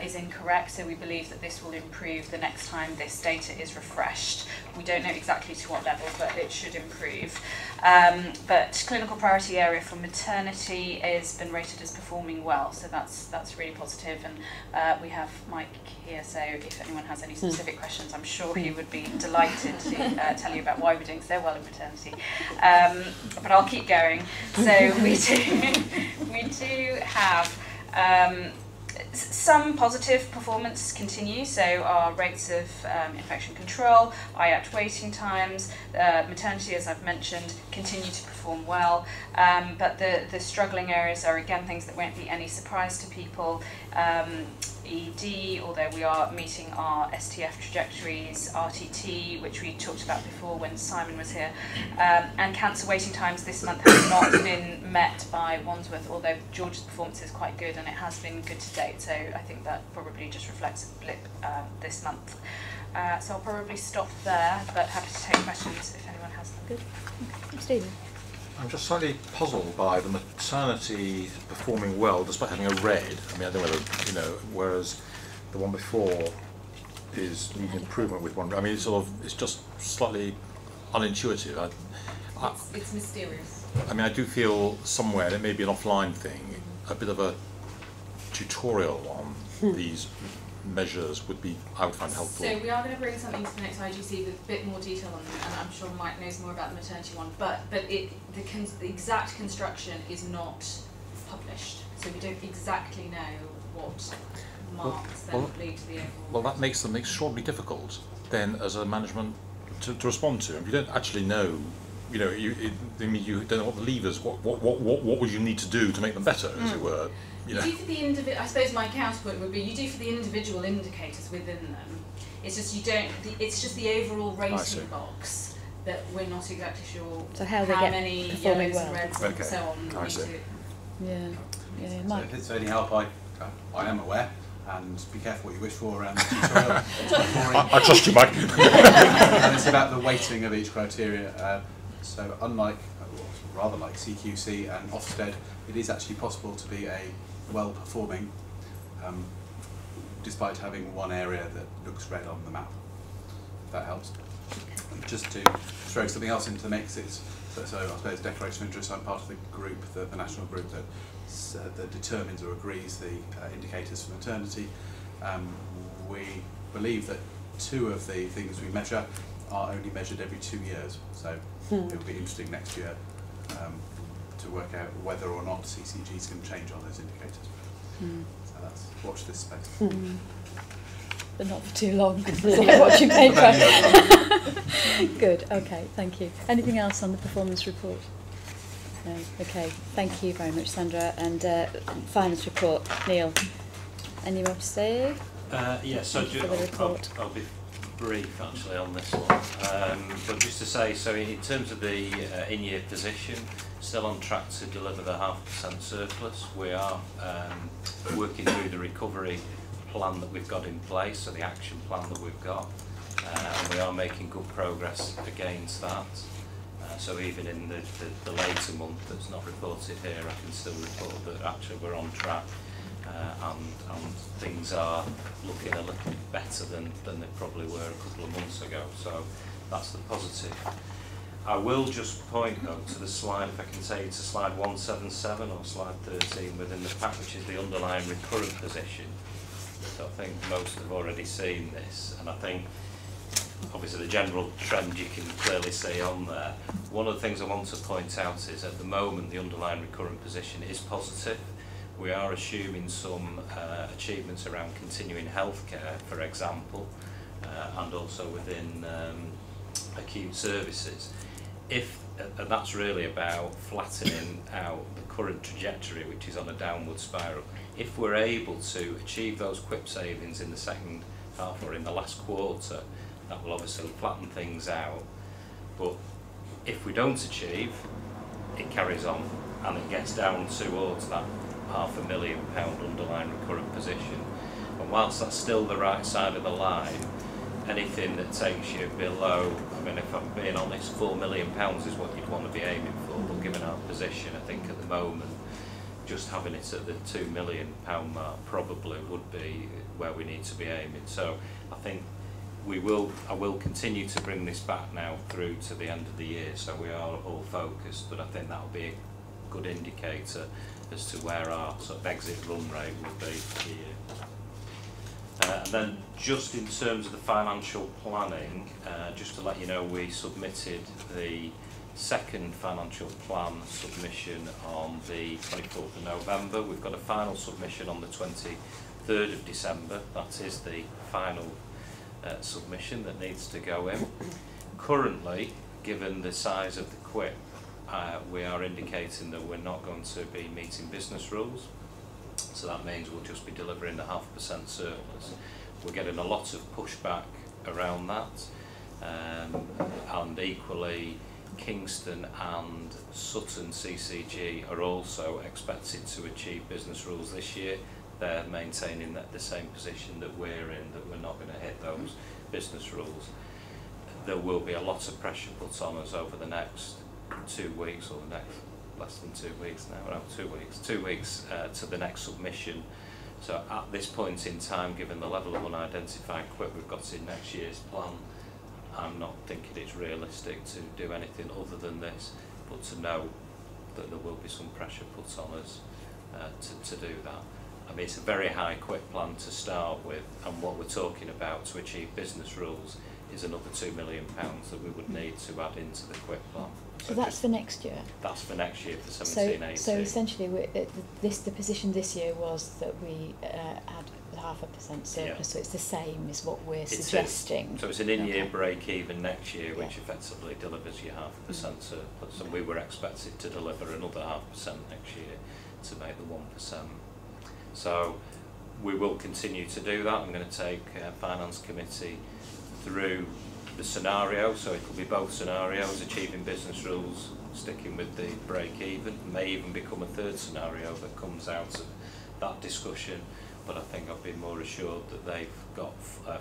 is incorrect, so we believe that this will improve the next time this data is refreshed. We don't know exactly to what level, but it should improve. But clinical priority area for maternity has been rated as performing well, so that's really positive, and we have Mike here, so if anyone has any specific questions, I'm sure he would be delighted to tell you about why we're doing so well in maternity. But I'll keep going. So we do have some positive performance continue, so our rates of infection control, IAT waiting times, maternity, as I've mentioned, continue to perform well, but the struggling areas are again things that won't be any surprise to people. ED, although we are meeting our STF trajectories, RTT, which we talked about before when Simon was here, and cancer waiting times this month have not been met by Wandsworth, although George's performance is quite good and it has been good to date, so I think that probably just reflects a blip this month. So I'll probably stop there, but happy to take questions if anyone has them. Good. Okay. Stephen? I'm just slightly puzzled by the maternity performing well despite having a red. I mean, I don't know whether, whereas the one before is needing improvement with one. I mean, it's just slightly unintuitive. It's mysterious. I mean, I do feel somewhere, and it may be an offline thing, a bit of a tutorial on these measures would be, I would find helpful. So we are going to bring something to the next IGC with a bit more detail on them, and I'm sure Mike knows more about the maternity one, but the exact construction is not published, so we don't exactly know what marks then lead to the overall. Well, that makes them extraordinarily difficult then as a management to respond to. If you don't actually know you know, I mean, you don't know what the levers. What would you need to do to make them better, as it were? You know. You do for the individual. I suppose my counterpoint would be you do for the individual indicators within them. It's just you don't. It's just the overall rating box that we're not exactly sure so how many performing yellows well. and reds and so on. I see. Yeah. Yeah. So Mike. if it's any help, I am aware. And be careful what you wish for around the tutorial. I trust you, Mike. And it's about the weighting of each criteria. So unlike, rather like CQC and Ofsted, it is actually possible to be a well-performing, despite having one area that looks red on the map. If that helps. Just to throw something else into the mix, so I suppose declaration of interest. I'm part of the group, the national group that determines or agrees the indicators for maternity. We believe that 2 of the things we measure are only measured every 2 years, so it'll be interesting next year to work out whether or not CCGs can change on those indicators. So that's watch this space. But not for too long, because it's like watching paper. Good, okay, thank you. Anything else on the performance report? No, okay, thank you very much, Sandra. And finance report, Neil. Any more to say? Yeah, so I'll be brief actually on this one. But just to say, so in terms of the in-year position, still on track to deliver the 0.5% surplus. We are working through the recovery plan that we've got in place, so the action plan that we've got, and we are making good progress against that. So even in the later month that's not reported here, I can still report that actually we're on track, and things are looking a little bit better than they probably were a couple of months ago. So that's the positive. I will just point though to the slide, if I can say, to slide 177 or slide 13 within the pack, which is the underlying recurrent position. So I think most have already seen this, and I think obviously the general trend you can clearly see on there. One of the things I want to point out is at the moment the underlying recurrent position is positive. We are assuming some achievements around continuing healthcare, for example, and also within acute services. And that's really about flattening out the current trajectory, which is on a downward spiral. If we're able to achieve those QIP savings in the second half or in the last quarter, that will obviously flatten things out. But if we don't achieve, it carries on and it gets down towards that £500,000 underlying recurrent position. And whilst that's still the right side of the line, anything that takes you below, I mean, if I'm being honest, £4 million is what you'd want to be aiming for, but given our position, I think at the moment, just having it at the £2 million mark probably would be where we need to be aiming. So I think I will continue to bring this back now through to the end of the year, so we are all focused, but I think that will be a good indicator as to where our sort of exit run rate will be here. And then just in terms of the financial planning, just to let you know, we submitted the second financial plan submission on the 24th of November. We've got a final submission on the 23rd of December. That is the final submission that needs to go in. Currently, given the size of the QIP, we are indicating that we're not going to be meeting business rules. So that means we'll just be delivering the 0.5% surplus. We're getting a lot of pushback around that, and equally Kingston and Sutton CCG are also expected to achieve business rules this year. They're maintaining the same position that we're in, that we're not going to hit those business rules. There will be a lot of pressure put on us over the next 2 weeks, or the next less than 2 weeks now, no, 2 weeks, 2 weeks to the next submission. So at this point in time, given the level of unidentified QIP we've got in next year's plan, I'm not thinking it's realistic to do anything other than this, but to know that there will be some pressure put on us to do that. I mean, it's a very high QIP plan to start with, and what we're talking about to achieve business rules is another £2 million that we would need to add into the QIP plan. So that's for next year? That's for next year, for 17-18. So essentially, the position this year was that we had 0.5% surplus, so it's the same as what we're It is. suggesting. So it's an in-year Okay. break even next year, which Yeah. effectively delivers you 0.5% surplus, and we were expected to deliver another 0.5% next year to make the 1%. So we will continue to do that. I'm going to take Finance Committee through the scenario, so it could be both scenarios, achieving business rules, sticking with the break even, may even become a third scenario that comes out of that discussion, but I think I've been more assured that they've got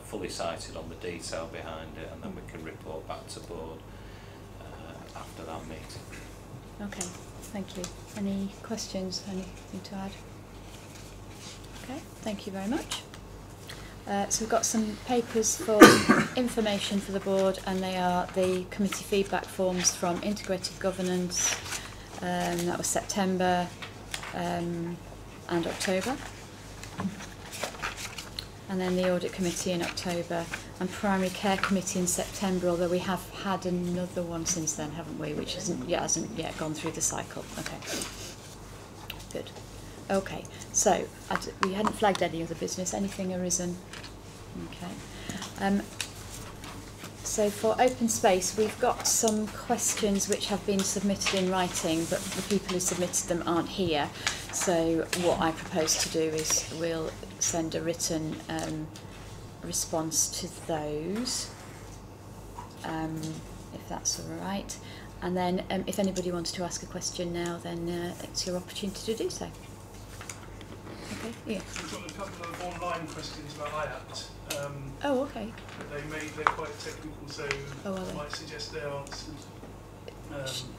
fully cited on the detail behind it, and then we can report back to board after that meeting. Okay, thank you. Any questions, anything to add? Okay, thank you very much. So we've got some papers for information for the board, and they are the committee feedback forms from Integrated Governance, that was September and October, and then the Audit Committee in October, and Primary Care Committee in September, although we have had another one since then, haven't we, which hasn't yet gone through the cycle. Okay, good. Okay, so we hadn't flagged any other business. Anything arisen? Okay. So for open space, we've got some questions which have been submitted in writing, but the people who submitted them aren't here. So what I propose to do is we'll send a written response to those, if that's all right. And then if anybody wants to ask a question now, then it's your opportunity to do so. Okay, yeah. We've got a couple of online questions about IAPT. Oh, okay. But they're quite technical, so I might suggest they're answered.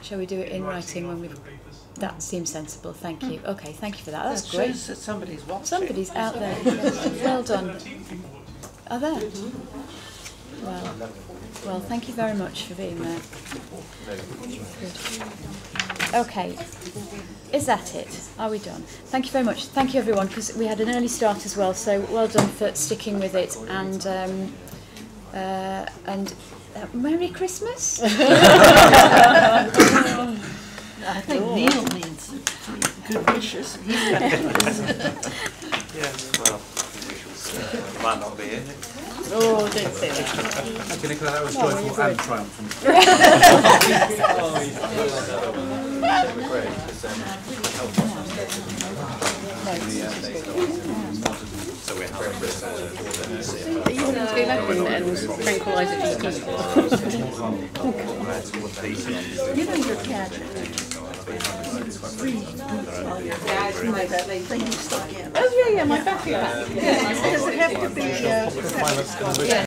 Shall we do it in writing when we've... That seems sensible, thank you. Okay, thank you for that. That's great. Shows that somebody's watching. Somebody's out there. Well done. Are there? Well, thank you very much for being there. Good. Okay, is that it? Are we done? Thank you very much. Thank you everyone, because we had an early start as well, so well done for sticking with it, and Merry Christmas. I think Neil needs good wishes. He's got Yes, well, might not be it. Oh, don't say that. Okay, Nicola, that was joyful and triumphant. So we have Are you going to go back and tranquilise it just because? You know your cat. Oh yeah, my battery pack. Does it have to be?